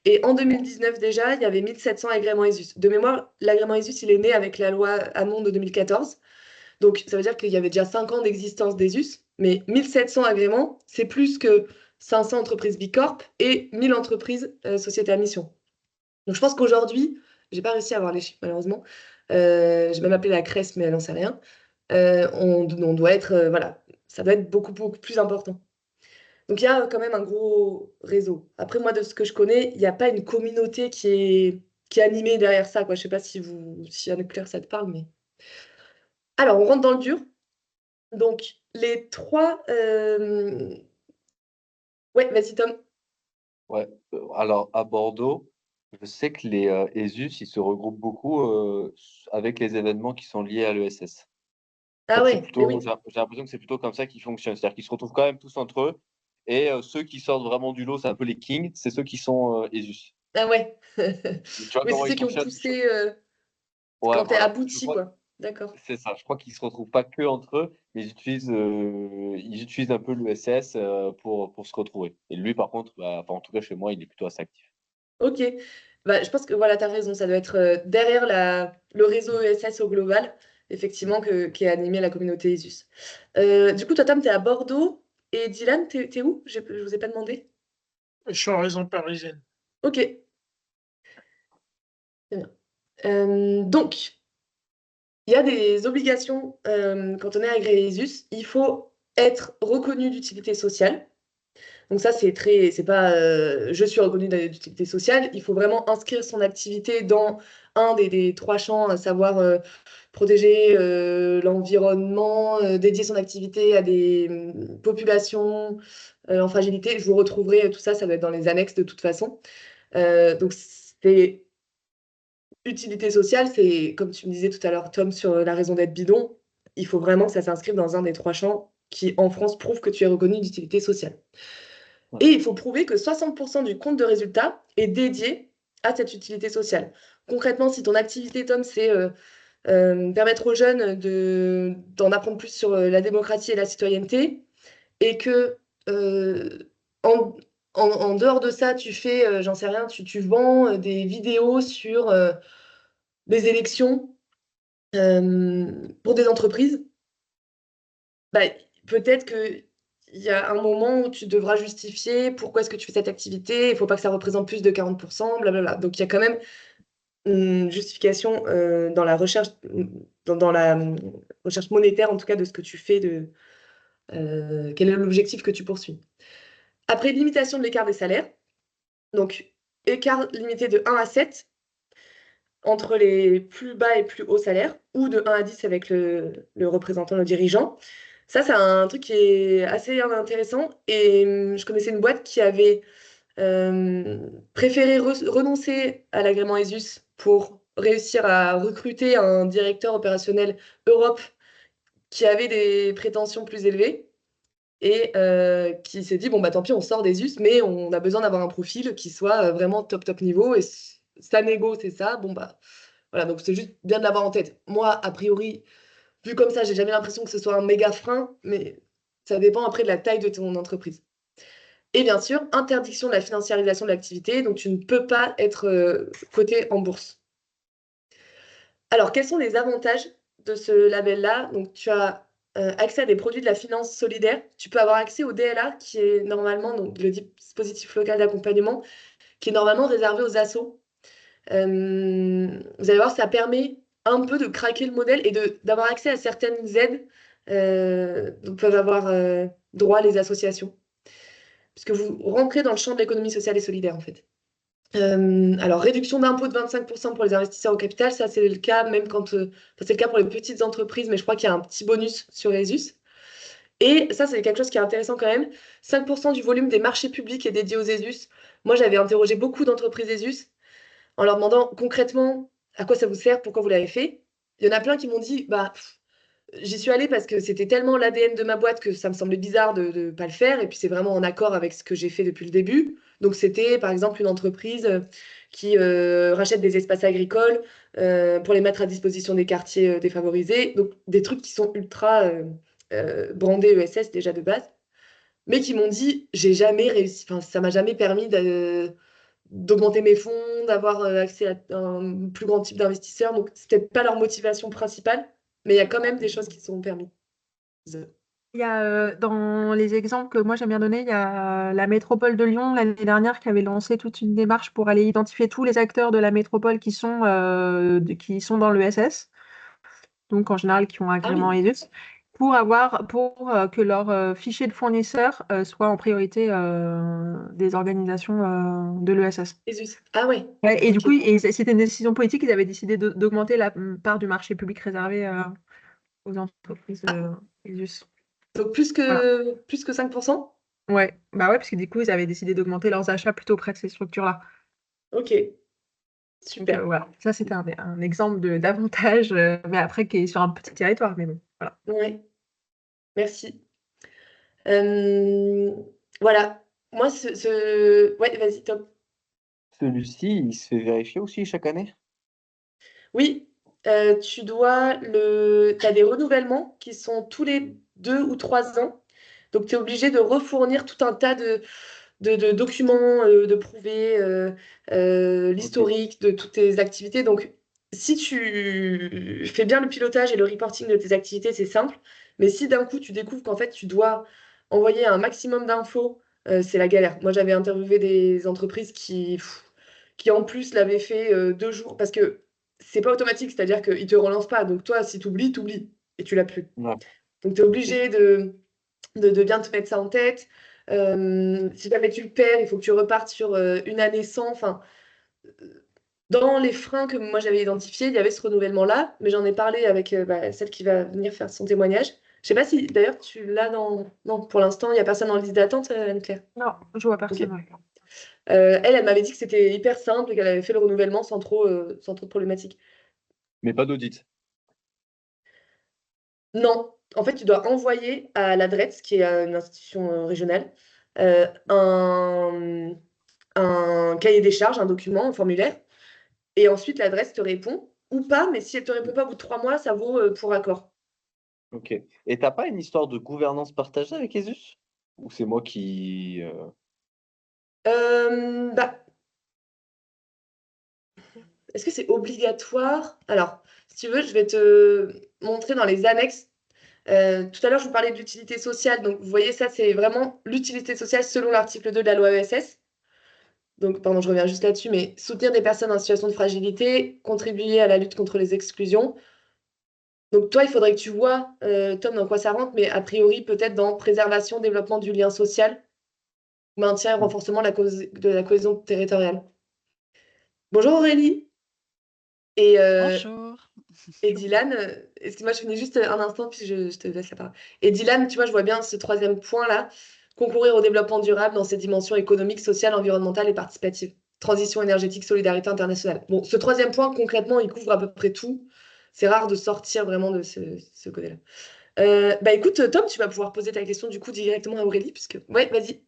Et en 2019 déjà, il y avait 1700 agréments ESUS. De mémoire, l'agrément ESUS, il est né avec la loi Hamon de 2014. Donc, ça veut dire qu'il y avait déjà 5 ans d'existence d'ESUS, mais 1700 agréments, c'est plus que 500 entreprises Bicorp et 1000 entreprises sociétés à mission. Donc, je pense qu'aujourd'hui, j'ai pas réussi à avoir les chiffres, malheureusement. J'ai même appelé la CRES, mais elle n'en sait rien. On doit être, voilà, ça doit être beaucoup, beaucoup plus important. Donc, il y a quand même un gros réseau. Après, moi, de ce que je connais, il n'y a pas une communauté qui est animée derrière ça, quoi. Je sais pas si Anne-Claire, ça te parle, mais... Alors, on rentre dans le dur. Donc, les trois... Ouais, vas-y, Tom. Ouais. Alors, à Bordeaux, je sais que les ESUS, ils se regroupent beaucoup avec les événements qui sont liés à l'ESS. En Ah fait, c'est ouais, mais plutôt, oui. j'ai l'impression que c'est plutôt comme ça qu'ils fonctionnent. C'est-à-dire qu'ils se retrouvent quand même tous entre eux. Et ceux qui sortent vraiment du lot, c'est un peu les kings, c'est ceux qui sont ESUS. Ah ouais. Tu vois Oui, c'est comment ils ceux qui ont fonctionnent? poussé Ouais, quand t'es voilà. Je abouti, crois, quoi. D'accord. c'est ça. Je crois qu'ils se retrouvent pas que entre eux, mais ils utilisent un peu l'ESS pour se retrouver. Et lui, par contre, bah, enfin, en tout cas, chez moi, il est plutôt assez actif. Ok. Bah, je pense que voilà, tu as raison. Ça doit être derrière le réseau ESS au global, effectivement, qui est animé la communauté ESUS. Du coup, toi, Tom, tu es à Bordeaux. Et Dylan, t'es où? Je vous ai pas demandé. Je suis en région parisienne. Ok. Très bien. Donc, il y a des obligations quand on est agréé ESUS. Il faut être reconnu d'utilité sociale. Donc ça, c'est pas je suis reconnu d'utilité sociale. Il faut vraiment inscrire son activité dans un des trois champs, à savoir protéger l'environnement, dédier son activité à des populations en fragilité. Je vous retrouverai tout ça, ça doit être dans les annexes de toute façon. Donc c'est utilité sociale, c'est comme tu me disais tout à l'heure, Tom, sur la raison d'être bidon. Il faut vraiment que ça s'inscrive dans un des trois champs qui, en France, prouve que tu es reconnu d'utilité sociale. Ouais. Et il faut prouver que 60% du compte de résultat est dédié à cette utilité sociale. Concrètement, si ton activité, Tom, c'est permettre aux jeunes d'en apprendre plus sur la démocratie et la citoyenneté, et que euh, en, en dehors de ça, tu fais, j'en sais rien, tu vends des vidéos sur des élections pour des entreprises, bah, peut-être qu'il y a un moment où tu devras justifier pourquoi est-ce que tu fais cette activité, il ne faut pas que ça représente plus de 40%, blablabla. Donc il y a quand même une justification dans la recherche, dans la recherche monétaire, en tout cas, de ce que tu fais, quel est l'objectif que tu poursuis. Après, limitation de l'écart des salaires. Donc, écart limité de 1 à 7 entre les plus bas et plus hauts salaires, ou de 1 à 10 avec le représentant, le dirigeant. Ça, c'est un truc qui est assez intéressant. Et je connaissais une boîte qui avait préféré renoncer à l'agrément ESUS pour réussir à recruter un directeur opérationnel Europe qui avait des prétentions plus élevées et qui s'est dit, bon, bah tant pis, on sort d'ESUS, mais on a besoin d'avoir un profil qui soit vraiment top, top niveau. Et sa négo, c'est ça. Bon, bah voilà, donc c'est juste bien de l'avoir en tête. Moi, a priori, vu comme ça, j'ai jamais l'impression que ce soit un méga frein, mais ça dépend après de la taille de ton entreprise. Et bien sûr, interdiction de la financiarisation de l'activité, donc tu ne peux pas être coté en bourse. Alors, quels sont les avantages de ce label-là? Donc, tu as accès à des produits de la finance solidaire. Tu peux avoir accès au DLA, qui est normalement donc, le dispositif local d'accompagnement, qui est normalement réservé aux assos. Vous allez voir, ça permet un peu de craquer le modèle et d'avoir accès à certaines aides dont peuvent avoir droit les associations. Puisque vous rentrez dans le champ de l'économie sociale et solidaire, en fait. Alors, réduction d'impôt de 25% pour les investisseurs au capital, ça c'est le cas même quand... c'est le cas pour les petites entreprises, mais je crois qu'il y a un petit bonus sur ESUS. Et ça, c'est quelque chose qui est intéressant quand même. 5% du volume des marchés publics est dédié aux ESUS. Moi, j'avais interrogé beaucoup d'entreprises ESUS en leur demandant concrètement à quoi ça vous sert, pourquoi vous l'avez fait. Il y en a plein qui m'ont dit, bah, j'y suis allée parce que c'était tellement l'ADN de ma boîte que ça me semblait bizarre de ne pas le faire. Et puis, c'est vraiment en accord avec ce que j'ai fait depuis le début. Donc, c'était par exemple une entreprise qui rachète des espaces agricoles pour les mettre à disposition des quartiers défavorisés. Donc, des trucs qui sont ultra brandés ESS déjà de base, mais qui m'ont dit, j'ai jamais réussi, enfin, ça m'a jamais permis d'augmenter mes fonds, d'avoir accès à un plus grand type d'investisseurs. Donc, c'est peut-être pas leur motivation principale, mais il y a quand même des choses qui sont permises. Il y a, dans les exemples que moi j'aime bien donner, il y a la métropole de Lyon l'année dernière qui avait lancé toute une démarche pour aller identifier tous les acteurs de la métropole qui sont dans l'ESS, donc en général qui ont Ah agrément oui, ESUS, pour que leur fichier de fournisseurs soit en priorité des organisations de l'ESS. Jésus. Ah ouais, Ouais, et du ok. coup, c'était une décision politique, ils avaient décidé d'augmenter la part du marché public réservé aux entreprises Ah, ESUS. donc plus Voilà. que 5%? Ouais, bah ouais, parce que du coup, ils avaient décidé d'augmenter leurs achats plutôt auprès de ces structures-là. Ok, Donc super. voilà, ça c'était un exemple d'avantage, mais après qui est sur un petit territoire, mais bon, voilà. Ouais, merci. Euh, voilà. Moi, Ouais, vas-y, top. Celui-ci, il se fait vérifier aussi chaque année? Oui, t'as des renouvellements qui sont tous les 2 ou 3 ans. Donc, tu es obligé de refournir tout un tas de documents, de prouver Ok. l'historique de toutes tes activités. Donc, si tu fais bien le pilotage et le reporting de tes activités, c'est simple. Mais si d'un coup, tu découvres qu'en fait, tu dois envoyer un maximum d'infos, c'est la galère. Moi, j'avais interviewé des entreprises qui en plus l'avaient fait 2 jours parce que c'est pas automatique, c'est-à-dire qu'ils te relancent pas. Donc, toi, si tu oublies, tu oublies et tu l'as plus. Ouais, Donc, tu es ok. obligé de bien te mettre ça en tête. Si jamais tu le perds, il faut que tu repartes sur une année sans. Enfin, dans les freins que moi j'avais identifiés, il y avait ce renouvellement-là, mais j'en ai parlé avec celle qui va venir faire son témoignage. Je sais pas si d'ailleurs tu l'as dans. Non, pour l'instant, il n'y a personne dans la liste d'attente, Anne-Claire. Non, je vois Ok. personne. Ouais. Elle m'avait dit que c'était hyper simple et qu'elle avait fait le renouvellement sans trop de problématiques. Mais pas d'audit. Non, en fait, tu dois envoyer à l'adresse, qui est une institution régionale, un cahier des charges, un document, un formulaire. Et ensuite, l'adresse te répond ou pas, mais si elle te répond pas au bout de 3 mois, ça vaut pour accord. Ok. Et t'as pas une histoire de gouvernance partagée avec Esus? Ou c'est moi qui... Bah, est-ce que c'est obligatoire? Alors, si tu veux, je vais te montrer dans les annexes. Tout à l'heure, je vous parlais de l'utilité sociale. Donc, vous voyez, ça, c'est vraiment l'utilité sociale selon l'article 2 de la loi ESS. Donc, pardon, je reviens juste là-dessus, mais soutenir des personnes en situation de fragilité, contribuer à la lutte contre les exclusions. Donc, toi, il faudrait que tu vois, Tom, dans quoi ça rentre, mais a priori, peut-être dans préservation, développement du lien social, maintien et renforcement de la cohésion territoriale. Bonjour Aurélie et, euh, Bonjour. et Dylan. Excuse-moi, je finis juste un instant, puis je te laisse la parole. Et Dylan, tu vois, je vois bien ce troisième point-là, concourir au développement durable dans ses dimensions économiques, sociales, environnementales et participatives. Transition énergétique, solidarité internationale. Bon, ce troisième point, concrètement, il couvre à peu près tout. C'est rare de sortir vraiment de ce côté-là. Bah écoute, Tom, tu vas pouvoir poser ta question du coup directement à Aurélie, puisque... Ouais, vas-y.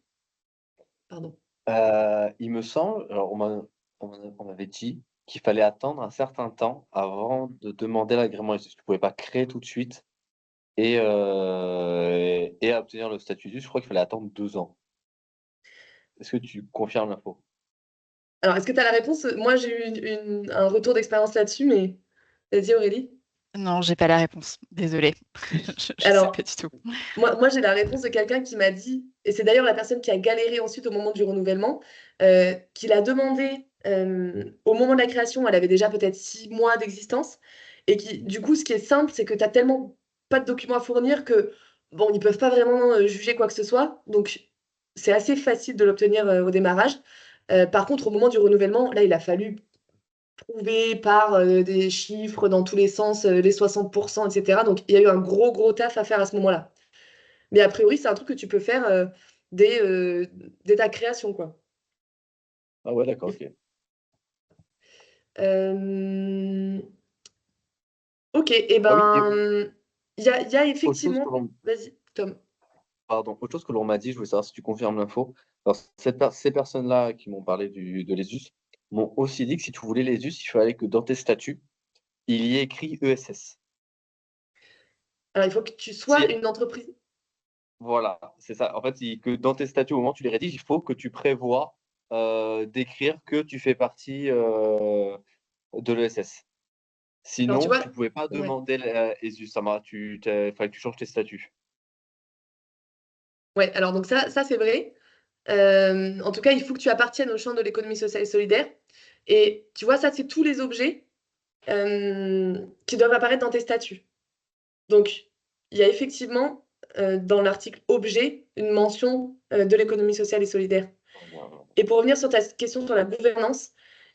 Pardon. Il me semble, alors on m'avait dit qu'il fallait attendre un certain temps avant de demander l'agrément Esus. Tu ne pouvais pas créer tout de suite et obtenir le statut Esus. Je crois qu'il fallait attendre 2 ans. Est-ce que tu confirmes l'info? Alors, est-ce que tu as la réponse? Moi, j'ai eu un retour d'expérience là-dessus, mais vas-y, Aurélie. Non, j'ai pas la réponse. Désolée. Je sais pas Alors, du tout. moi j'ai la réponse de quelqu'un qui m'a dit, et c'est d'ailleurs la personne qui a galéré ensuite au moment du renouvellement, qu'il a demandé au moment de la création, elle avait déjà peut-être 6 mois d'existence, et qui, du coup, ce qui est simple, c'est que tu n'as tellement pas de documents à fournir que, bon, ils peuvent pas vraiment juger quoi que ce soit, donc c'est assez facile de l'obtenir au démarrage. Par contre, au moment du renouvellement, là, il a fallu prouver par des chiffres dans tous les sens, les 60%, etc. Donc, il y a eu un gros taf à faire à ce moment-là. Mais a priori, c'est un truc que tu peux faire dès, euh, dès ta création, quoi. Ah ouais, d'accord, ok. Euh, Ok, et Ah oui, ben, il y a Autre chose que effectivement... l'on Vas-y, Tom. Pardon, autre chose que l'on m'a dit, je voulais savoir si tu confirmes l'info. Alors, ces personnes-là qui m'ont parlé de l'ESUS m'ont aussi dit que si tu voulais l'ESUS, il fallait que dans tes statuts, il y ait écrit ESS. Alors, il faut que tu sois Si, une entreprise. voilà, c'est ça. En fait, que dans tes statuts, au moment où tu les rédiges, il faut que tu prévois d'écrire que tu fais partie de l'ESS. Alors, tu Sinon, tu vois, ne pouvais pas ouais. demander l'ESUS. Il fallait que tu changes tes statuts. Ouais, alors donc ça c'est vrai. En tout cas, il faut que tu appartiennes au champ de l'économie sociale et solidaire. Et tu vois, ça, c'est tous les objets qui doivent apparaître dans tes statuts. Donc, il y a effectivement dans l'article objet une mention de l'économie sociale et solidaire. Et pour revenir sur ta question sur la gouvernance,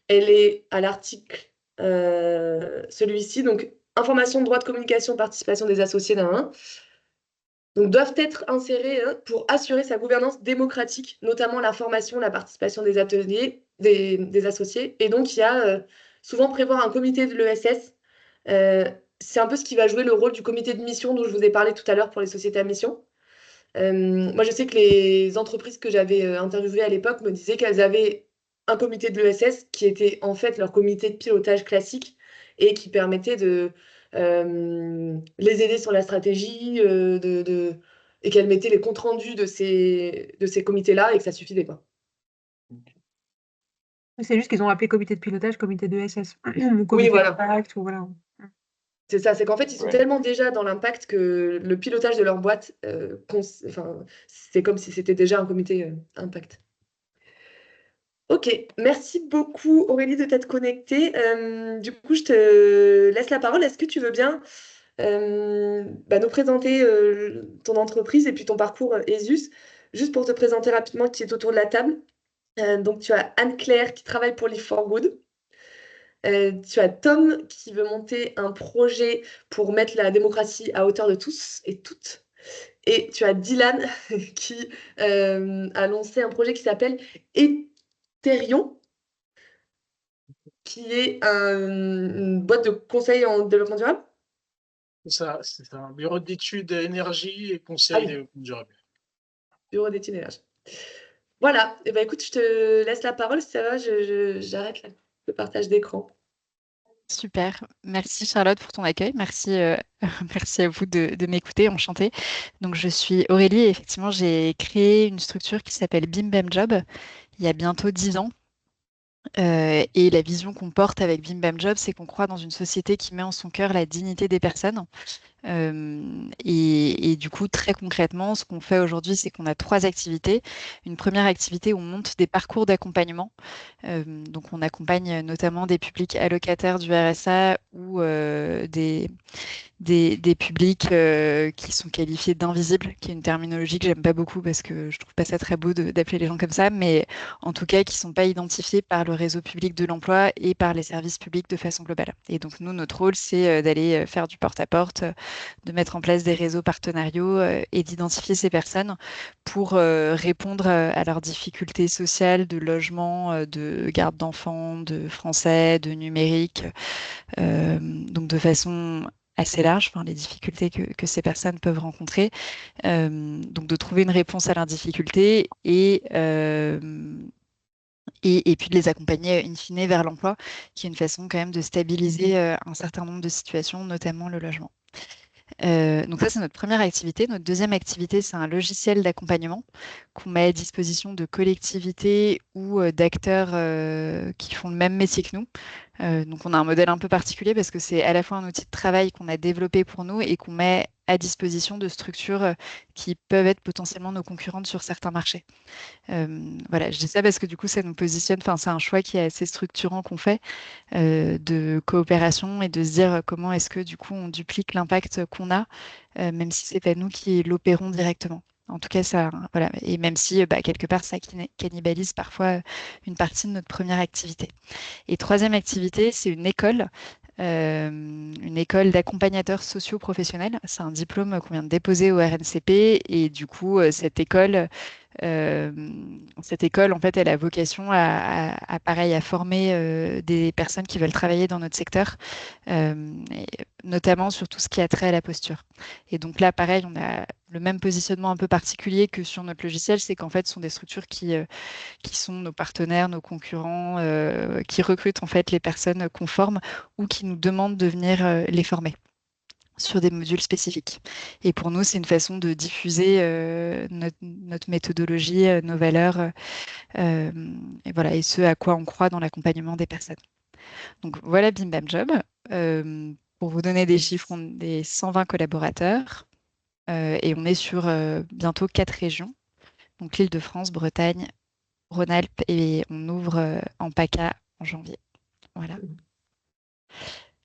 elle est à l'article celui-ci, donc information, droit de communication, participation des associés d'un. Donc, doivent être insérés pour assurer sa gouvernance démocratique, notamment la formation, la participation des ateliers, des associés. Et donc, il y a souvent prévoir un comité de l'ESS. C'est un peu ce qui va jouer le rôle du comité de mission dont je vous ai parlé tout à l'heure pour les sociétés à mission. Moi, je sais que les entreprises que j'avais interviewées à l'époque me disaient qu'elles avaient un comité de l'ESS qui était en fait leur comité de pilotage classique et qui permettait de les aider sur la stratégie et qu'elles mettaient les comptes rendus de ces comités-là et que ça suffisait pas. C'est juste qu'ils ont appelé comité de pilotage, comité de SS, ou Oui, comité voilà. d'impact, ou voilà. C'est ça, c'est qu'en fait, ils sont Ouais. tellement déjà dans l'impact que le pilotage de leur boîte, c'est comme si c'était déjà un comité impact. Ok, merci beaucoup Aurélie de t'être connectée. Du coup, je te laisse la parole. Est-ce que tu veux bien nous présenter ton entreprise et puis ton parcours ESUS, juste pour te présenter rapidement qui est autour de la table. Donc, tu as Anne-Claire qui travaille pour Live for Good. Tu as Tom qui veut monter un projet pour mettre la démocratie à hauteur de tous et toutes. Et tu as Dylan qui a lancé un projet qui s'appelle Ethereum, qui est une boîte de conseil en développement durable. C'est un bureau d'études énergie et Ah conseil oui, développement durable. bureau d'études énergie. Voilà, et ben écoute, je te laisse la parole, si ça va, j'arrête le partage d'écran. Super. Merci Charlotte pour ton accueil. Merci, merci à vous de m'écouter. Enchantée. Donc, je suis Aurélie et effectivement, j'ai créé une structure qui s'appelle Bim Bam Job il y a bientôt 10 ans. Et la vision qu'on porte avec Bim Bam Job, c'est qu'on croit dans une société qui met en son cœur la dignité des personnes. Et du coup, très concrètement, ce qu'on fait aujourd'hui, c'est qu'on a 3 activités. Une première activité où on monte des parcours d'accompagnement. Donc, on accompagne notamment des publics allocataires du RSA ou des publics qui sont qualifiés d'invisibles, qui est une terminologie que j'aime pas beaucoup parce que je trouve pas ça très beau d'appeler les gens comme ça, mais en tout cas qui sont pas identifiés par le réseau public de l'emploi et par les services publics de façon globale. Et donc nous, notre rôle, c'est d'aller faire du porte-à-porte, de mettre en place des réseaux partenariaux et d'identifier ces personnes pour répondre à leurs difficultés sociales de logement, de garde d'enfants, de français, de numérique, donc de façon assez large, enfin, les difficultés que ces personnes peuvent rencontrer. Donc de trouver une réponse à leurs difficultés et puis de les accompagner in fine vers l'emploi, qui est une façon quand même de stabiliser un certain nombre de situations, notamment le logement. Donc ça, c'est notre première activité. Notre deuxième activité, c'est un logiciel d'accompagnement qu'on met à disposition de collectivités ou d'acteurs qui font le même métier que nous. Donc on a un modèle un peu particulier parce que c'est à la fois un outil de travail qu'on a développé pour nous et qu'on met à disposition de structures qui peuvent être potentiellement nos concurrentes sur certains marchés. Voilà, je dis ça parce que du coup, ça nous positionne, enfin, c'est un choix qui est assez structurant qu'on fait de coopération et de se dire comment est-ce que du coup on duplique l'impact qu'on a, même si c'est pas nous qui l'opérons directement. En tout cas, ça, voilà, et même si quelque part ça cannibalise parfois une partie de notre première activité. Et troisième activité, c'est une école d'accompagnateurs sociaux professionnels. C'est un diplôme qu'on vient de déposer au RNCP et du coup, cette école Cette école, en fait, elle a vocation pareil, à former des personnes qui veulent travailler dans notre secteur, et notamment sur tout ce qui a trait à la posture. Et donc là, pareil, on a le même positionnement un peu particulier que sur notre logiciel, c'est qu'en fait, ce sont des structures qui sont nos partenaires, nos concurrents, qui recrutent en fait les personnes qu'on forme ou qui nous demandent de venir les former sur des modules spécifiques. Et pour nous, c'est une façon de diffuser notre méthodologie, nos valeurs, euh, et voilà, et ce à quoi on croit dans l'accompagnement des personnes. Donc voilà Bim Bam Job. Pour vous donner des chiffres, on est 120 collaborateurs et on est sur bientôt 4 régions, donc l'Île-de-France, Bretagne, Rhône-Alpes, et on ouvre en PACA en janvier. Voilà.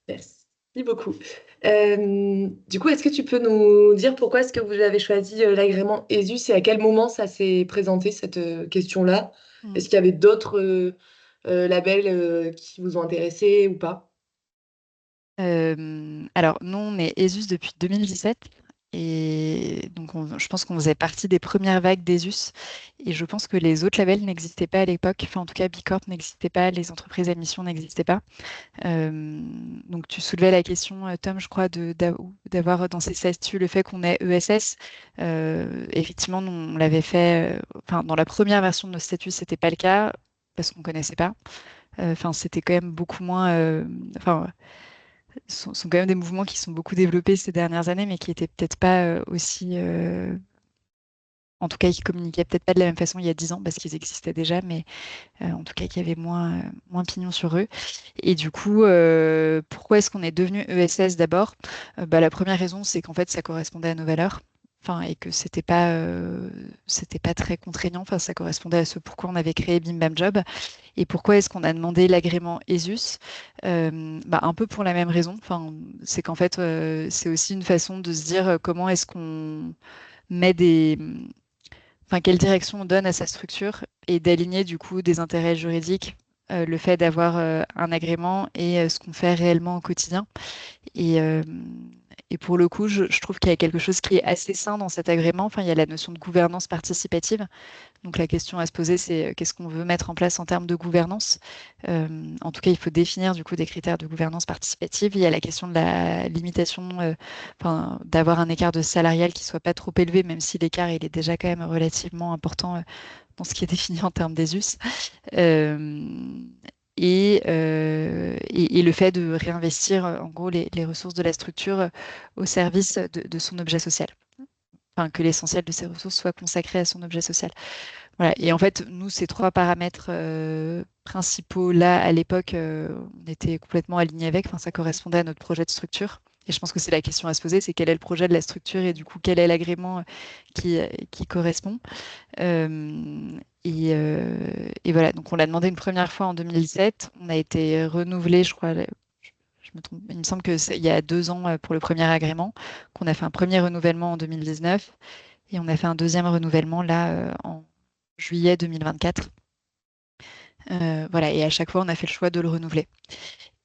Merci beaucoup. Du coup, est-ce que tu peux nous dire pourquoi est-ce que vous avez choisi l'agrément ESUS et à quel moment ça s'est présenté, cette question-là? Est-ce qu'il y avait d'autres labels qui vous ont intéressé ou pas? Alors, nous, on est ESUS depuis 2017. Et donc, je pense qu'on faisait partie des premières vagues d'ESUS. Et je pense que les autres labels n'existaient pas à l'époque. Enfin, en tout cas, Bicorp n'existait pas, les entreprises à mission n'existaient pas. Donc, tu soulevais la question, Tom, je crois, d'avoir dans ces statuts le fait qu'on ait ESS. Effectivement, nous, on l'avait fait. Enfin, dans la première version de nos statuts, c'était pas le cas parce qu'on connaissait pas. Enfin, c'était quand même beaucoup moins. Enfin, sont quand même des mouvements qui sont beaucoup développés ces dernières années, mais qui étaient peut-être pas aussi. En tout cas, qui communiquaient peut-être pas de la même façon il y a 10 ans, parce qu'ils existaient déjà, mais en tout cas, qui avaient moins pignon sur eux. Et du coup, pourquoi est-ce qu'on est devenu ESS d'abord? La première raison, c'est qu'en fait, ça correspondait à nos valeurs. Enfin, et que c'était pas très contraignant. Enfin, ça correspondait à ce pourquoi on avait créé Bim Bam Job. Et pourquoi est-ce qu'on a demandé l'agrément ESUS? Un peu pour la même raison. Enfin, c'est qu'en fait, c'est aussi une façon de se dire comment est-ce qu'on met enfin, quelle direction on donne à sa structure et d'aligner du coup des intérêts juridiques, le fait d'avoir un agrément et ce qu'on fait réellement au quotidien. Et, euh, et pour le coup, je trouve qu'il y a quelque chose qui est assez sain dans cet agrément. Enfin, il y a la notion de gouvernance participative. Donc la question à se poser, c'est qu'est-ce qu'on veut mettre en place en termes de gouvernance? En tout cas, il faut définir du coup des critères de gouvernance participative. Il y a la question de la limitation, enfin, d'avoir un écart de salarial qui soit pas trop élevé, même si l'écart il est déjà quand même relativement important dans ce qui est défini en termes d'ESUS. Euh, et le fait de réinvestir en gros les ressources de la structure au service de son objet social. Enfin, que l'essentiel de ces ressources soit consacré à son objet social. Voilà. Et en fait, nous, ces trois paramètres principaux, là, à l'époque, on était complètement alignés avec. Enfin, ça correspondait à notre projet de structure. Et je pense que c'est la question à se poser, c'est quel est le projet de la structure et du coup, quel est l'agrément qui correspond. Et voilà, donc on l'a demandé une première fois en 2017. On a été renouvelé, je crois, je me trompe, il me semble que il y a 2 ans pour le premier agrément, qu'on a fait un premier renouvellement en 2019 et on a fait un deuxième renouvellement là en juillet 2024. Voilà, et à chaque fois, on a fait le choix de le renouveler.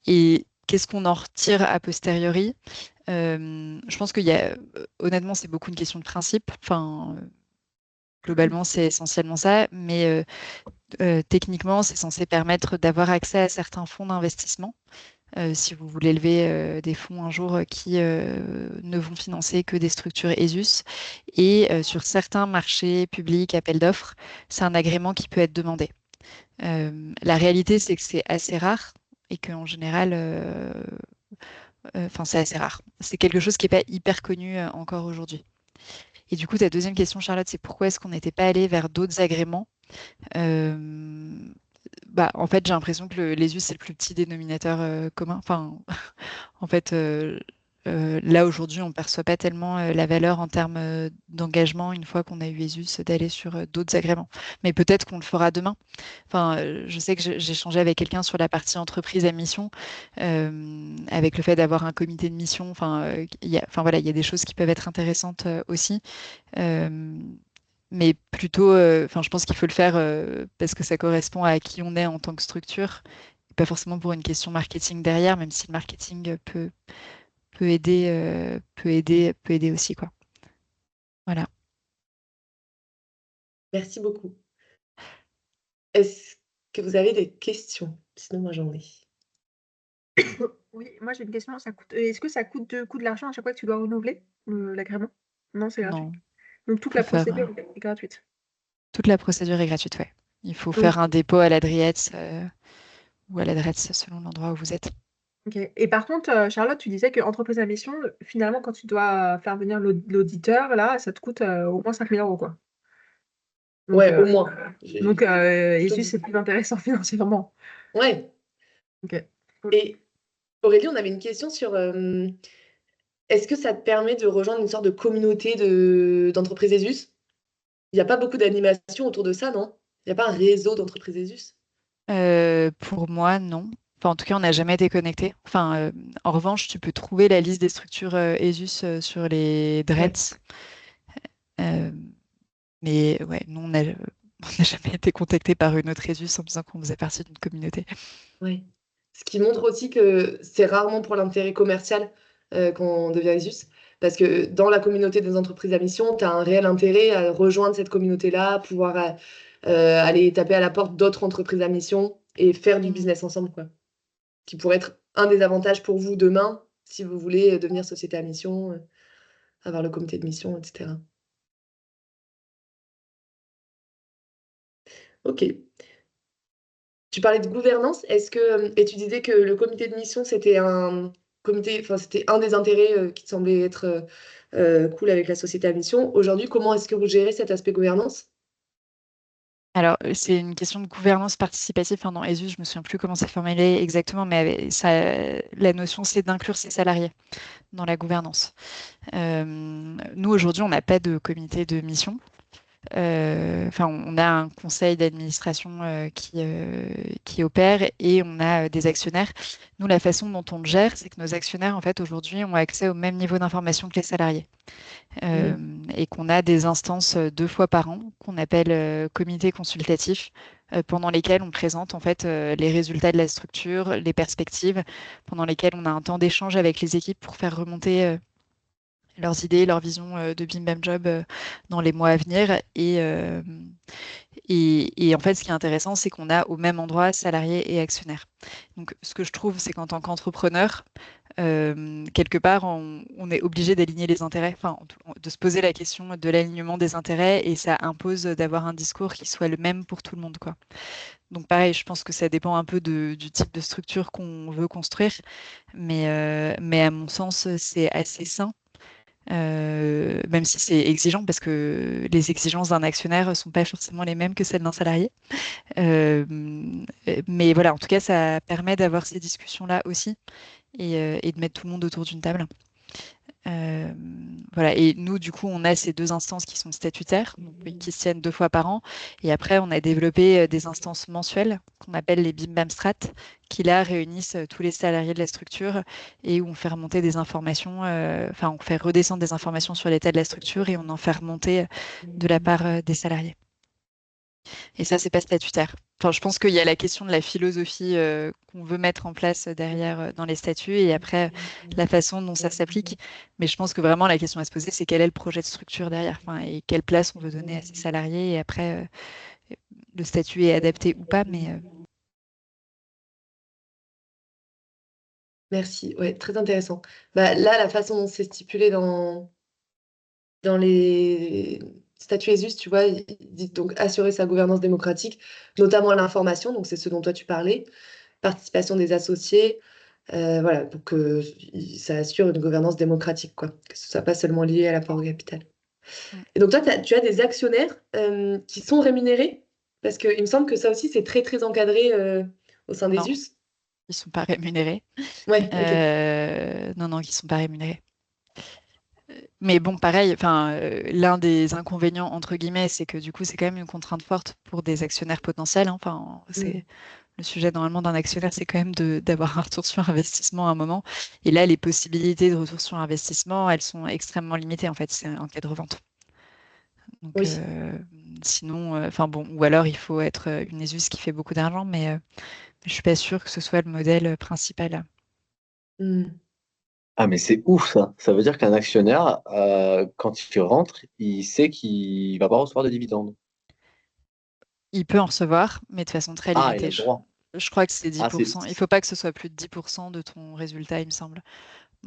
Et qu'est-ce qu'on en retire a posteriori? Je pense qu'il y a, honnêtement, c'est beaucoup une question de principe. Enfin, globalement, c'est essentiellement ça, mais techniquement, c'est censé permettre d'avoir accès à certains fonds d'investissement. Si vous voulez lever des fonds un jour qui ne vont financer que des structures ESUS. Et sur certains marchés publics, appels d'offres, c'est un agrément qui peut être demandé. La réalité, c'est que c'est assez rare et qu'en général, enfin, c'est assez rare. C'est quelque chose qui n'est pas hyper connu encore aujourd'hui. Et du coup, ta deuxième question, Charlotte, c'est pourquoi est-ce qu'on n'était pas allé vers d'autres agréments? En fait, j'ai l'impression que l'ESUS, c'est le plus petit dénominateur commun. Enfin, en fait, là, aujourd'hui, on ne perçoit pas tellement la valeur en termes d'engagement une fois qu'on a eu ESUS d'aller sur d'autres agréments. Mais peut-être qu'on le fera demain. Enfin, je sais que j'ai échangé avec quelqu'un sur la partie entreprise à mission, avec le fait d'avoir un comité de mission. Enfin, voilà, il y a des choses qui peuvent être intéressantes aussi. Euh, mais plutôt, enfin, je pense qu'il faut le faire parce que ça correspond à qui on est en tant que structure, et pas forcément pour une question marketing derrière, même si le marketing peut aider aussi, quoi. Voilà. Merci beaucoup. Est-ce que vous avez des questions? Sinon, moi, j'en ai. Oui, moi j'ai une question. Est-ce que ça coûte de l'argent à chaque fois que tu dois renouveler l'agrément? Non, c'est gratuit. Non, Donc toute faut la faire, procédure est gratuite. toute la procédure est gratuite, ouais. Il faut Oui. faire un dépôt à l'adresse ou à l'adresse selon l'endroit où vous êtes. Ok. Et par contre, Charlotte, tu disais que entreprise à mission, finalement, quand tu dois faire venir l'auditeur, là, ça te coûte au moins 5 000 €, quoi. Donc, Ouais, au moins. donc plutôt ESUS, c'est plus intéressant financièrement. Ouais. Ok. Cool. Et Aurélie, on avait une question sur est-ce que ça te permet de rejoindre une sorte de communauté d'entreprises ESUS? Il n'y a pas beaucoup d'animation autour de ça, non? Il n'y a pas un réseau d'entreprises ESUS? Pour moi, non. Enfin, en tout cas, on n'a jamais été connecté. Enfin, en revanche, tu peux trouver la liste des structures ESUS sur les Ouais. DRETS. Mais ouais, nous, on n'a jamais été contacté par une autre ESUS en disant qu'on faisait partie d'une communauté. Ouais. Ce qui montre aussi que c'est rarement pour l'intérêt commercial qu'on devient ESUS. Parce que dans la communauté des entreprises à mission, tu as un réel intérêt à rejoindre cette communauté-là, pouvoir aller taper à la porte d'autres entreprises à mission et faire du business ensemble, quoi. Qui pourrait être un des avantages pour vous demain, si vous voulez devenir société à mission, avoir le comité de mission, etc. Ok. Tu parlais de gouvernance, et tu disais que le comité de mission, c'était un comité, enfin, c'était un des intérêts qui te semblait être cool avec la société à mission. Aujourd'hui, comment est-ce que vous gérez cet aspect gouvernance? Alors, c'est une question de gouvernance participative. Enfin, dans ESUS, je me souviens plus comment c'est formulé exactement, mais ça, la notion, c'est d'inclure ses salariés dans la gouvernance. Nous, aujourd'hui, on n'a pas de comité de mission. Enfin, on a un conseil d'administration qui opère et on a des actionnaires. Nous, la façon dont on le gère, c'est que nos actionnaires, en fait, aujourd'hui, ont accès au même niveau d'information que les salariés. Et qu'on a des instances 2 fois par an qu'on appelle comité consultatif, pendant lesquelles on présente en fait les résultats de la structure, les perspectives, pendant lesquelles on a un temps d'échange avec les équipes pour faire remonter leurs idées, leur vision de Bim Bam Job dans les mois à venir. Et en fait, ce qui est intéressant, c'est qu'on a au même endroit salariés et actionnaires. Donc, ce que je trouve, c'est qu'en tant qu'entrepreneur, quelque part, on est obligé d'aligner les intérêts, enfin, de se poser la question de l'alignement des intérêts, et ça impose d'avoir un discours qui soit le même pour tout le monde, quoi. Donc, pareil, je pense que ça dépend un peu du type de structure qu'on veut construire, mais à mon sens, c'est assez sain. Même si c'est exigeant, parce que les exigences d'un actionnaire ne sont pas forcément les mêmes que celles d'un salarié. Euh, mais voilà, en tout cas, ça permet d'avoir ces discussions-là aussi et de mettre tout le monde autour d'une table. Euh, voilà. Et nous, du coup, on a ces 2 instances qui sont statutaires, donc, oui, qui se tiennent 2 fois par an. Et après, on a développé des instances mensuelles qu'on appelle les Bim Bam Strat, qui là réunissent tous les salariés de la structure et où on fait remonter des informations, enfin, on fait redescendre des informations sur l'état de la structure et on en fait remonter de la part des salariés. Et ça, c'est pas statutaire. Enfin, je pense qu'il y a la question de la philosophie qu'on veut mettre en place derrière dans les statuts et après la façon dont ça s'applique. Mais je pense que vraiment la question à se poser, c'est quel est le projet de structure derrière, enfin, et quelle place on veut donner à ces salariés. Et après, le statut est adapté ou pas. Mais Merci, ouais, très intéressant. Bah, là, la façon dont c'est stipulé dans les statuts ESUS, tu vois, il dit donc assurer sa gouvernance démocratique, notamment à l'information, donc c'est ce dont toi tu parlais, participation des associés, voilà, pour que ça assure une gouvernance démocratique, quoi, que ce soit pas seulement lié à l'apport au capital. mm, Et donc toi, tu as des actionnaires qui sont rémunérés, parce qu'il me semble que ça aussi, c'est très, très encadré au sein non, d'ESUS. ils sont pas rémunérés. Ouais, ok. Non, non, ils sont pas rémunérés. Mais bon, pareil, enfin, l'un des inconvénients, entre guillemets, c'est que du coup, c'est quand même une contrainte forte pour des actionnaires potentiels, hein. Enfin, Mm. le sujet normalement d'un actionnaire, c'est quand même d'avoir un retour sur investissement à un moment. Et là, les possibilités de retour sur investissement, elles sont extrêmement limitées, en fait. C'est un cas de revente. Donc, Oui. sinon, enfin bon, ou alors il faut être une ESUS qui fait beaucoup d'argent, mais je suis pas sûre que ce soit le modèle principal. Mm. Ah, mais c'est ouf ça. Ça veut dire qu'un actionnaire, quand il rentre, il sait qu'il va pas recevoir de dividendes. Il peut en recevoir, mais de façon très Ah, il a limitée. le droit. Je crois que c'est Ah, 10%. Il ne faut pas que ce soit plus de 10% de ton résultat, il me semble.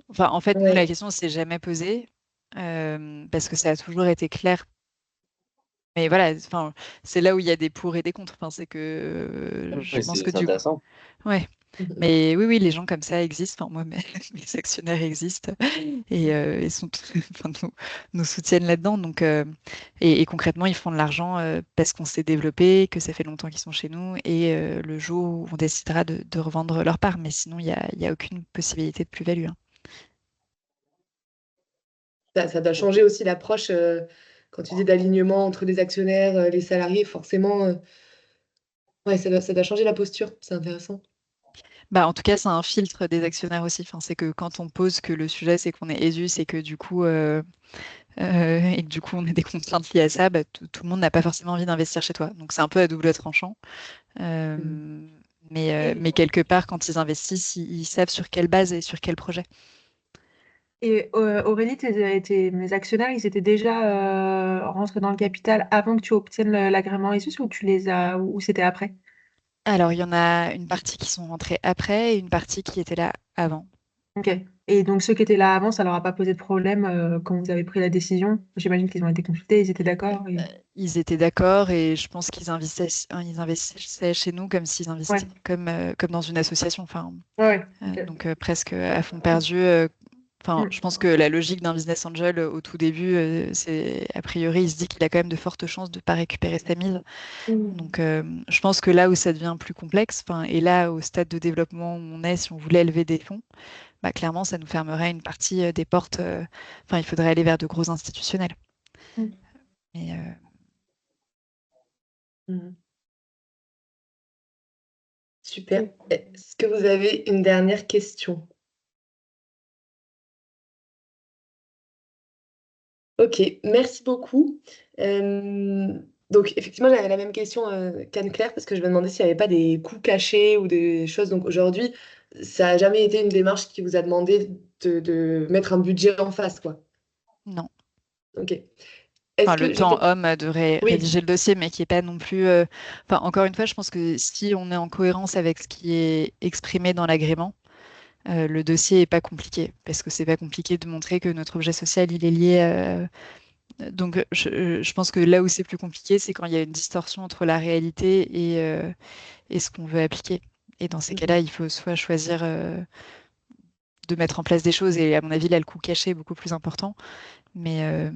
Enfin, en fait, nous, la Ouais. question ne s'est jamais posée parce que ça a toujours été clair. Mais voilà, enfin, c'est là où il y a des pour et des contre. Enfin, c'est que je mais pense c'est que c'est du coup, intéressant. ouais. Mais oui, les gens comme ça existent. Enfin, moi, mes actionnaires existent et ils sont enfin, nous soutiennent là-dedans. Donc, et concrètement, ils font de l'argent parce qu'on s'est développé, que ça fait longtemps qu'ils sont chez nous et le jour où on décidera de revendre leur part. Mais sinon, il y a aucune possibilité de plus-value, hein. Ça doit changer aussi l'approche quand tu dis d'alignement entre les actionnaires, les salariés, forcément. Ouais, ça doit changer la posture. C'est intéressant. Bah, en tout cas, c'est un filtre des actionnaires aussi. Enfin, c'est que quand on pose que le sujet, c'est qu'on est ESUS et que du coup, on a des contraintes liées à ça, bah, tout le monde n'a pas forcément envie d'investir chez toi. Donc, c'est un peu à double tranchant. Mm. Euh, Et, mais quelque part, quand ils investissent, ils savent sur quelle base et sur quel projet. Et Aurélie, mes actionnaires, ils étaient déjà rentrés dans le capital avant que tu obtiennes l'agrément ISUS ou tu les as ou c'était après? Alors, il y en a une partie qui sont rentrés après et une partie qui était là avant. Ok. Et donc ceux qui étaient là avant, ça leur a pas posé de problème quand vous avez pris la décision? J'imagine qu'ils ont été consultés, ils étaient d'accord. Ils étaient d'accord et je pense ils investissaient chez nous comme s'ils Ouais, investissaient comme dans une association. Enfin, ouais, ok. donc presque à fond perdu. Enfin, Mm. je pense que la logique d'un business angel au tout début, c'est a priori, il se dit qu'il a quand même de fortes chances de ne pas récupérer sa mise. Mm. Donc, je pense que là où ça devient plus complexe, enfin, et là au stade de développement où on est, si on voulait lever des fonds, bah, clairement, ça nous fermerait une partie des portes. Enfin, il faudrait aller vers de gros institutionnels. Mm. Mais, Mm. Super. Est-ce que vous avez une dernière question? Ok, merci beaucoup. Donc, effectivement, j'avais la même question qu'Anne-Claire parce que je me demandais s'il n'y avait pas des coûts cachés ou des choses. Donc, aujourd'hui, ça n'a jamais été une démarche qui vous a demandé de mettre un budget en face, quoi. non. Ok. Est-ce Enfin, le que, temps justement, homme de oui, rédiger le dossier, mais qui n'est pas non plus. Enfin, encore une fois, je pense que si on est en cohérence avec ce qui est exprimé dans l'agrément, le dossier n'est pas compliqué, parce que c'est pas compliqué de montrer que notre objet social, il est lié. Donc, je pense que là où c'est plus compliqué, c'est quand il y a une distorsion entre la réalité et ce qu'on veut appliquer. Et dans ces cas-là, mhm. il faut soit choisir de mettre en place des choses, et à mon avis, là, le coût caché est beaucoup plus important. Mais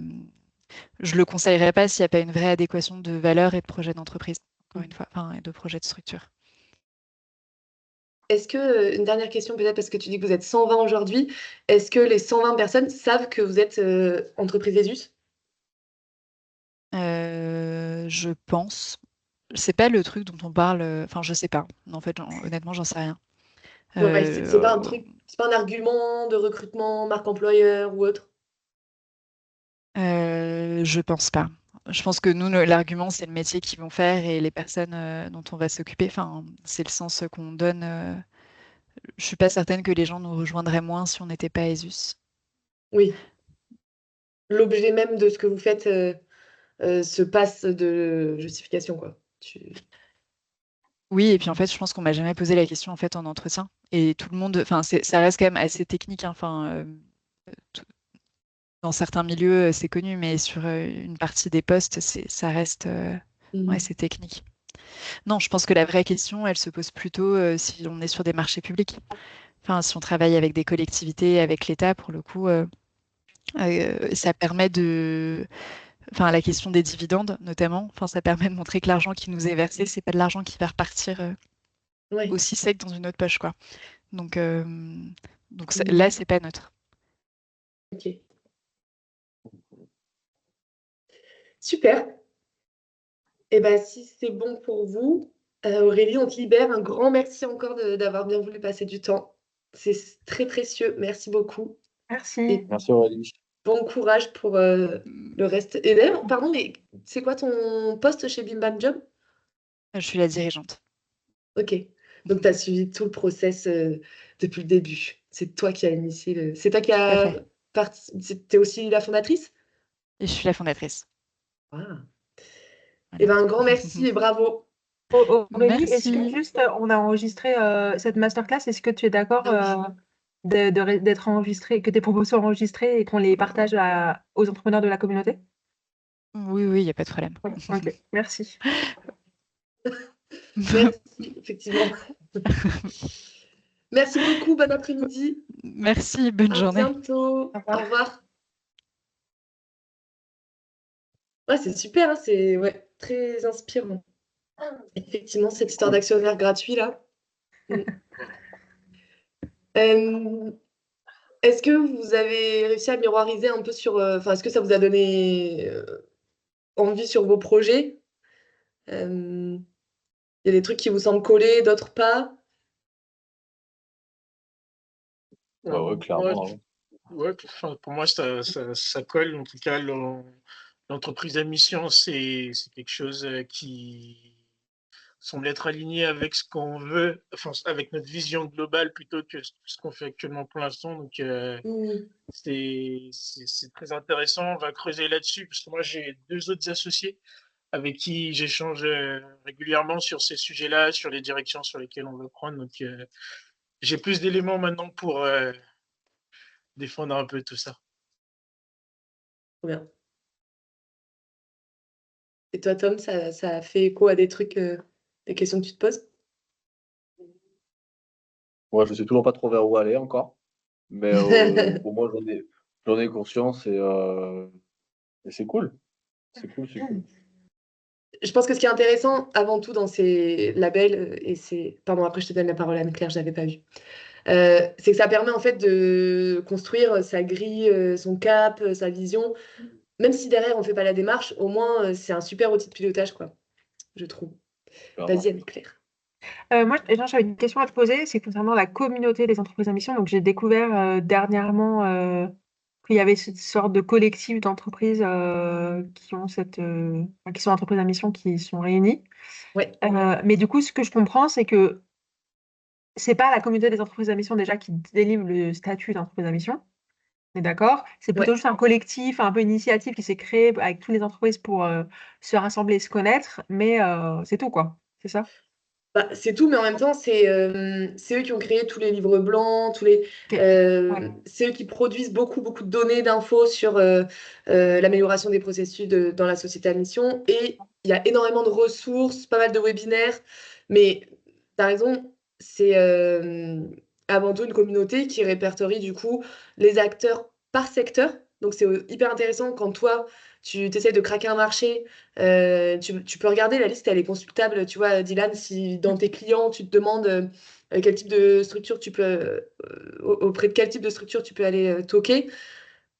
je le conseillerais pas s'il n'y a pas une vraie adéquation de valeur et de projet d'entreprise, encore une fois, enfin, et de projet de structure. Est-ce que, une dernière question peut-être parce que tu dis que vous êtes 120 aujourd'hui, est-ce que les 120 personnes savent que vous êtes entreprise ESUS? Je pense. C'est pas le truc dont on parle. Enfin, je sais pas. En fait, honnêtement, j'en sais rien. Ouais, c'est pas un Euh, truc, c'est pas un argument de recrutement, marque employeur ou autre. je pense pas. Je pense que nous, l'argument, c'est le métier qu'ils vont faire et les personnes dont on va s'occuper. Enfin, c'est le sens qu'on donne. Je suis pas certaine que les gens nous rejoindraient moins si on n'était pas ESUS. Oui, l'objet même de ce que vous faites se passe de justification, quoi. Oui, et puis en fait, je pense qu'on m'a jamais posé la question en fait en entretien. Et tout le monde, enfin, ça reste quand même assez technique, hein. Enfin, tout- dans certains milieux, c'est connu, mais sur une partie des postes, ça reste, ouais, Mhm. c'est technique. Non, je pense que la vraie question, elle se pose plutôt si on est sur des marchés publics. Enfin, si on travaille avec des collectivités, avec l'État, pour le coup, ça permet de, enfin, la question des dividendes, notamment, enfin, ça permet de montrer que l'argent qui nous est versé, c'est pas de l'argent qui va repartir Ouais. aussi sec dans une autre poche, quoi. Donc, là, Mhm. c'est pas neutre. Ok, super. Et ben si c'est bon pour vous, Aurélie, on te libère. Un grand merci encore d'avoir bien voulu passer du temps. C'est très précieux. Merci beaucoup. Merci. Et Merci Aurélie. bon courage pour le reste. Et d'ailleurs, pardon, mais c'est quoi ton poste chez Bim Bam Job? Je suis la dirigeante. Ok. Donc, tu as suivi tout le process depuis le début. C'est toi qui as initié le. C'est toi qui Tout à as fait. parti. T'es aussi la fondatrice? Et je suis la fondatrice. Ah. Eh ben, un grand merci et bravo. Aurélie, est-ce que Merci. juste on a enregistré cette masterclass, est-ce que tu es d'accord d'être enregistré, que tes propos soient enregistrés et qu'on les partage aux entrepreneurs de la communauté? Oui, il n'y a pas de problème. Ouais, ok, merci. Merci, effectivement. Merci beaucoup, bon après-midi. Merci, bonne À journée. bientôt. Au revoir. Au revoir. Ouais, c'est super, hein, c'est très inspirant. Effectivement, cette histoire d'actionnaire gratuit là. Mm. Euh, Est-ce que vous avez réussi à miroiriser un peu sur, enfin, est-ce que ça vous a donné envie sur vos projets? Il y a des trucs qui vous semblent coller, d'autres pas. Ouais, clairement. Hein. Ouais, enfin, pour moi, ça colle. En tout cas, l'entreprise à mission, c'est quelque chose qui semble être aligné avec ce qu'on veut, enfin, avec notre vision globale plutôt que ce qu'on fait actuellement pour l'instant. Donc, Mm. c'est très intéressant. On va creuser là-dessus parce que moi, j'ai 2 autres associés avec qui j'échange régulièrement sur ces sujets-là, sur les directions sur lesquelles on veut prendre. Donc, j'ai plus d'éléments maintenant pour défendre un peu tout ça. Trop bien. Et toi, Tom, ça fait écho à des trucs, des questions que tu te poses? Moi, je sais toujours pas trop vers où aller encore. Mais pour moi, j'en ai conscience et c'est cool. C'est cool, c'est cool. Je pense que ce qui est intéressant avant tout dans ces labels, et c'est... Pardon, après je te donne la parole, Anne-Claire, je l'avais pas vu. C'est que ça permet en fait de construire sa grille, son cap, sa vision. Même si derrière on fait pas la démarche, au moins c'est un super outil de pilotage, quoi, je trouve. Clairement. Vas-y, Anne-Claire. Moi, Jean, j'avais une question à te poser, c'est concernant la communauté des entreprises à mission. Donc, j'ai découvert dernièrement qu'il y avait cette sorte de collectif d'entreprises qui ont enfin, qui sont entreprises à mission, qui sont réunies. Ouais. Mais du coup, ce que je comprends, c'est que c'est pas la communauté des entreprises à mission déjà qui délivre le statut d'entreprise à mission. On est d'accord? C'est plutôt Ouais. juste un collectif, un peu une initiative qui s'est créée avec toutes les entreprises pour se rassembler et se connaître, mais c'est tout, quoi. C'est ça? Bah, c'est tout, mais en même temps, c'est eux qui ont créé tous les livres blancs, Ok. Ouais. c'est eux qui produisent beaucoup, beaucoup de données, d'infos sur l'amélioration des processus dans la société à mission. Et il y a énormément de ressources, pas mal de webinaires, mais tu as raison, c'est avant tout une communauté qui répertorie du coup les acteurs par secteur. Donc c'est hyper intéressant quand toi, tu essaies de craquer un marché. Tu peux regarder, la liste, elle est consultable. Tu vois, Dylan, si dans tes clients, tu te demandes quel type de structure tu peux, auprès de quel type de structure tu peux aller toquer.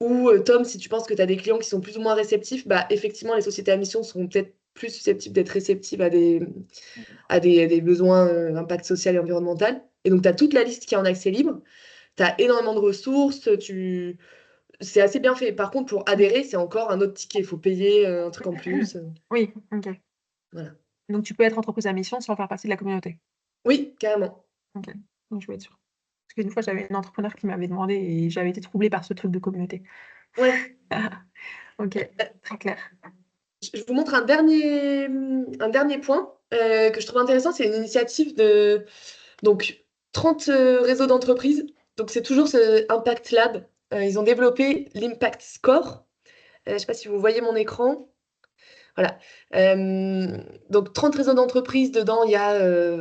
Ou Tom, si tu penses que tu as des clients qui sont plus ou moins réceptifs, bah, effectivement, les sociétés à mission seront peut-être plus susceptibles d'être réceptives à des besoins impact social et environnemental. Et donc, tu as toute la liste qui est en accès libre. Tu as énormément de ressources. C'est assez bien fait. Par contre, pour adhérer, c'est encore un autre ticket. Il faut payer un truc en plus. Oui, ok. Voilà. Donc, tu peux être entreprise à mission sans faire partie de la communauté. Oui, carrément. Ok. Donc, je veux être sûre. Parce qu'une fois, j'avais une entrepreneur qui m'avait demandé et j'avais été troublée par ce truc de communauté. Ouais. Ok, très clair. Je vous montre un dernier point que je trouve intéressant. C'est une initiative de donc, 30 réseaux d'entreprises. Donc, c'est toujours ce Impact Lab. Ils ont développé l'Impact Score. Je ne sais pas si vous voyez mon écran. Voilà. Donc, 30 réseaux d'entreprises. Dedans, il y a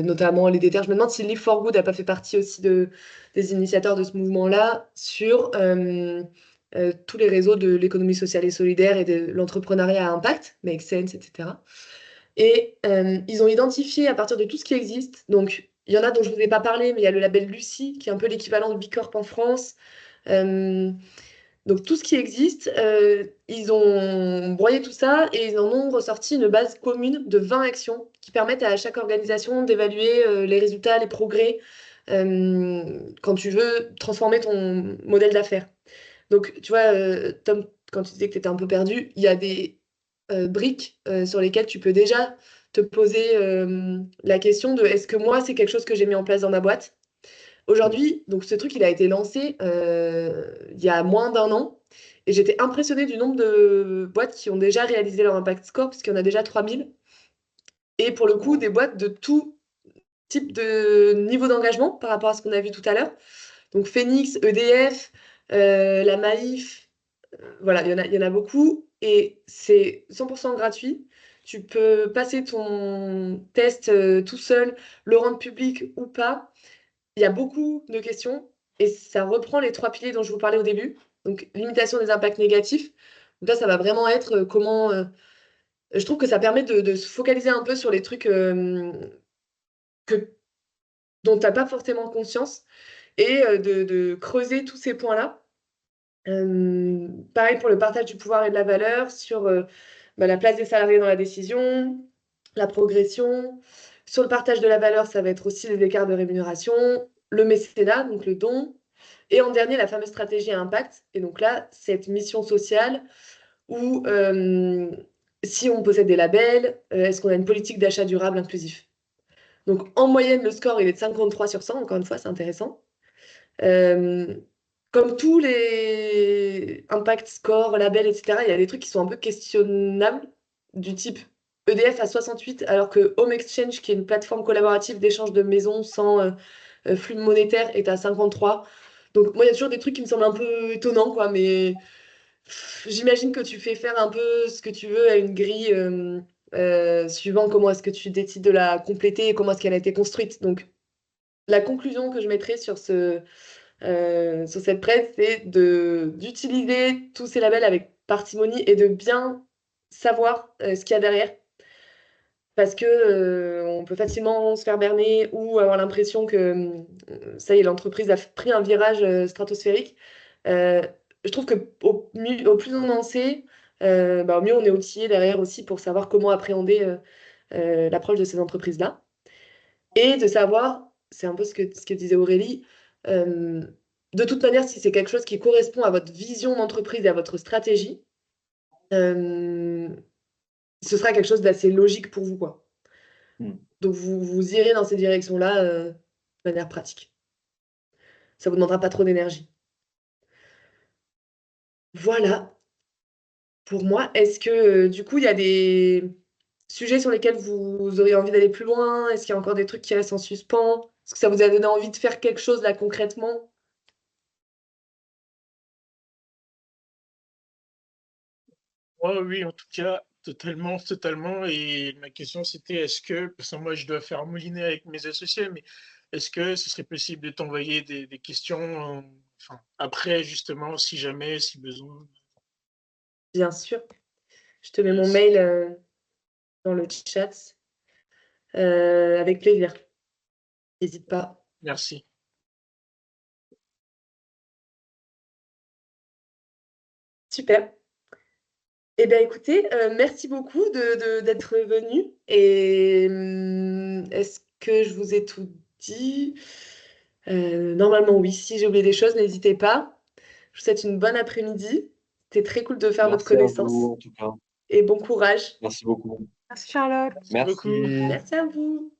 notamment les déter. Je me demande si Live for Good n'a pas fait partie aussi des initiateurs de ce mouvement-là sur tous les réseaux de l'économie sociale et solidaire et de l'entrepreneuriat à impact, Make Sense, etc. Et ils ont identifié à partir de tout ce qui existe. Donc, il y en a dont je ne vous ai pas parlé, mais il y a le label Lucie, qui est un peu l'équivalent de Bicorp en France. Euh, donc tout ce qui existe, ils ont broyé tout ça et ils en ont ressorti une base commune de 20 actions qui permettent à chaque organisation d'évaluer les résultats, les progrès quand tu veux transformer ton modèle d'affaires. Donc tu vois, Tom, quand tu disais que tu étais un peu perdu, il y a des briques sur lesquelles tu peux déjà te poser la question de est-ce que moi c'est quelque chose que j'ai mis en place dans ma boîte? Aujourd'hui, donc ce truc, il a été lancé il y a moins d'un an. Et j'étais impressionnée du nombre de boîtes qui ont déjà réalisé leur impact score, puisqu'il y en a déjà 3000. Et pour le coup, des boîtes de tout type de niveau d'engagement par rapport à ce qu'on a vu tout à l'heure. Donc Phoenix, EDF, la Maïf, voilà, il y en a beaucoup. Et c'est 100% gratuit. Tu peux passer ton test tout seul, le rendre public ou pas. Il y a beaucoup de questions et ça reprend les 3 piliers dont je vous parlais au début. Donc, limitation des impacts négatifs. Donc là, ça va vraiment être comment... je trouve que ça permet de se focaliser un peu sur les trucs que, dont tu n'as pas forcément conscience et de creuser tous ces points-là. Pareil pour le partage du pouvoir et de la valeur, sur la place des salariés dans la décision, la progression. Sur le partage de la valeur, ça va être aussi les écarts de rémunération, le mécénat, donc le don. Et en dernier, la fameuse stratégie à impact. Et donc là, cette mission sociale où si on possède des labels, est-ce qu'on a une politique d'achat durable inclusif? Donc en moyenne, le score, il est de 53 sur 100, encore une fois, c'est intéressant. Comme tous les impact score, labels, etc., il y a des trucs qui sont un peu questionnables, du type EDF à 68, alors que Home Exchange, qui est une plateforme collaborative d'échange de maisons sans flux monétaire, est à 53. Donc moi, il y a toujours des trucs qui me semblent un peu étonnants, quoi, mais j'imagine que tu fais faire un peu ce que tu veux à une grille suivant comment est-ce que tu décides de la compléter et comment est-ce qu'elle a été construite. Donc la conclusion que je mettrai sur sur cette presse, c'est d'utiliser tous ces labels avec parcimonie et de bien savoir ce qu'il y a derrière. Parce que on peut facilement se faire berner ou avoir l'impression que ça y est, l'entreprise a pris un virage stratosphérique. Je trouve que au plus on en sait, au mieux on est outillé derrière aussi pour savoir comment appréhender l'approche de ces entreprises-là. Et de savoir, c'est un peu ce que disait Aurélie, de toute manière, si c'est quelque chose qui correspond à votre vision d'entreprise et à votre stratégie, ce sera quelque chose d'assez logique pour vous, quoi. Donc vous irez dans ces directions-là de manière pratique. Ça vous demandera pas trop d'énergie. Voilà pour moi. Est-ce que du coup, il y a des sujets sur lesquels vous auriez envie d'aller plus loin? Est-ce qu'il y a encore des trucs qui restent en suspens? Est-ce que ça vous a donné envie de faire quelque chose là concrètement? Ouais, oui, en tout cas, totalement, totalement. Et ma question, c'était est-ce que, parce que moi, je dois faire mouliner avec mes associés, mais est-ce que ce serait possible de t'envoyer des questions enfin, après, justement, si jamais, si besoin? Bien sûr. Je te mets mon Yes. mail dans le chat avec plaisir. N'hésite pas. Merci. Super. Eh bien, écoutez, merci beaucoup d'être venu. Et est-ce que je vous ai tout dit? Normalement, oui. Si j'ai oublié des choses, n'hésitez pas. Je vous souhaite une bonne après-midi. C'était très cool de faire votre Merci à connaissance. vous, en tout cas. Et bon courage. Merci beaucoup. Merci Charlotte. Merci beaucoup. Merci à vous.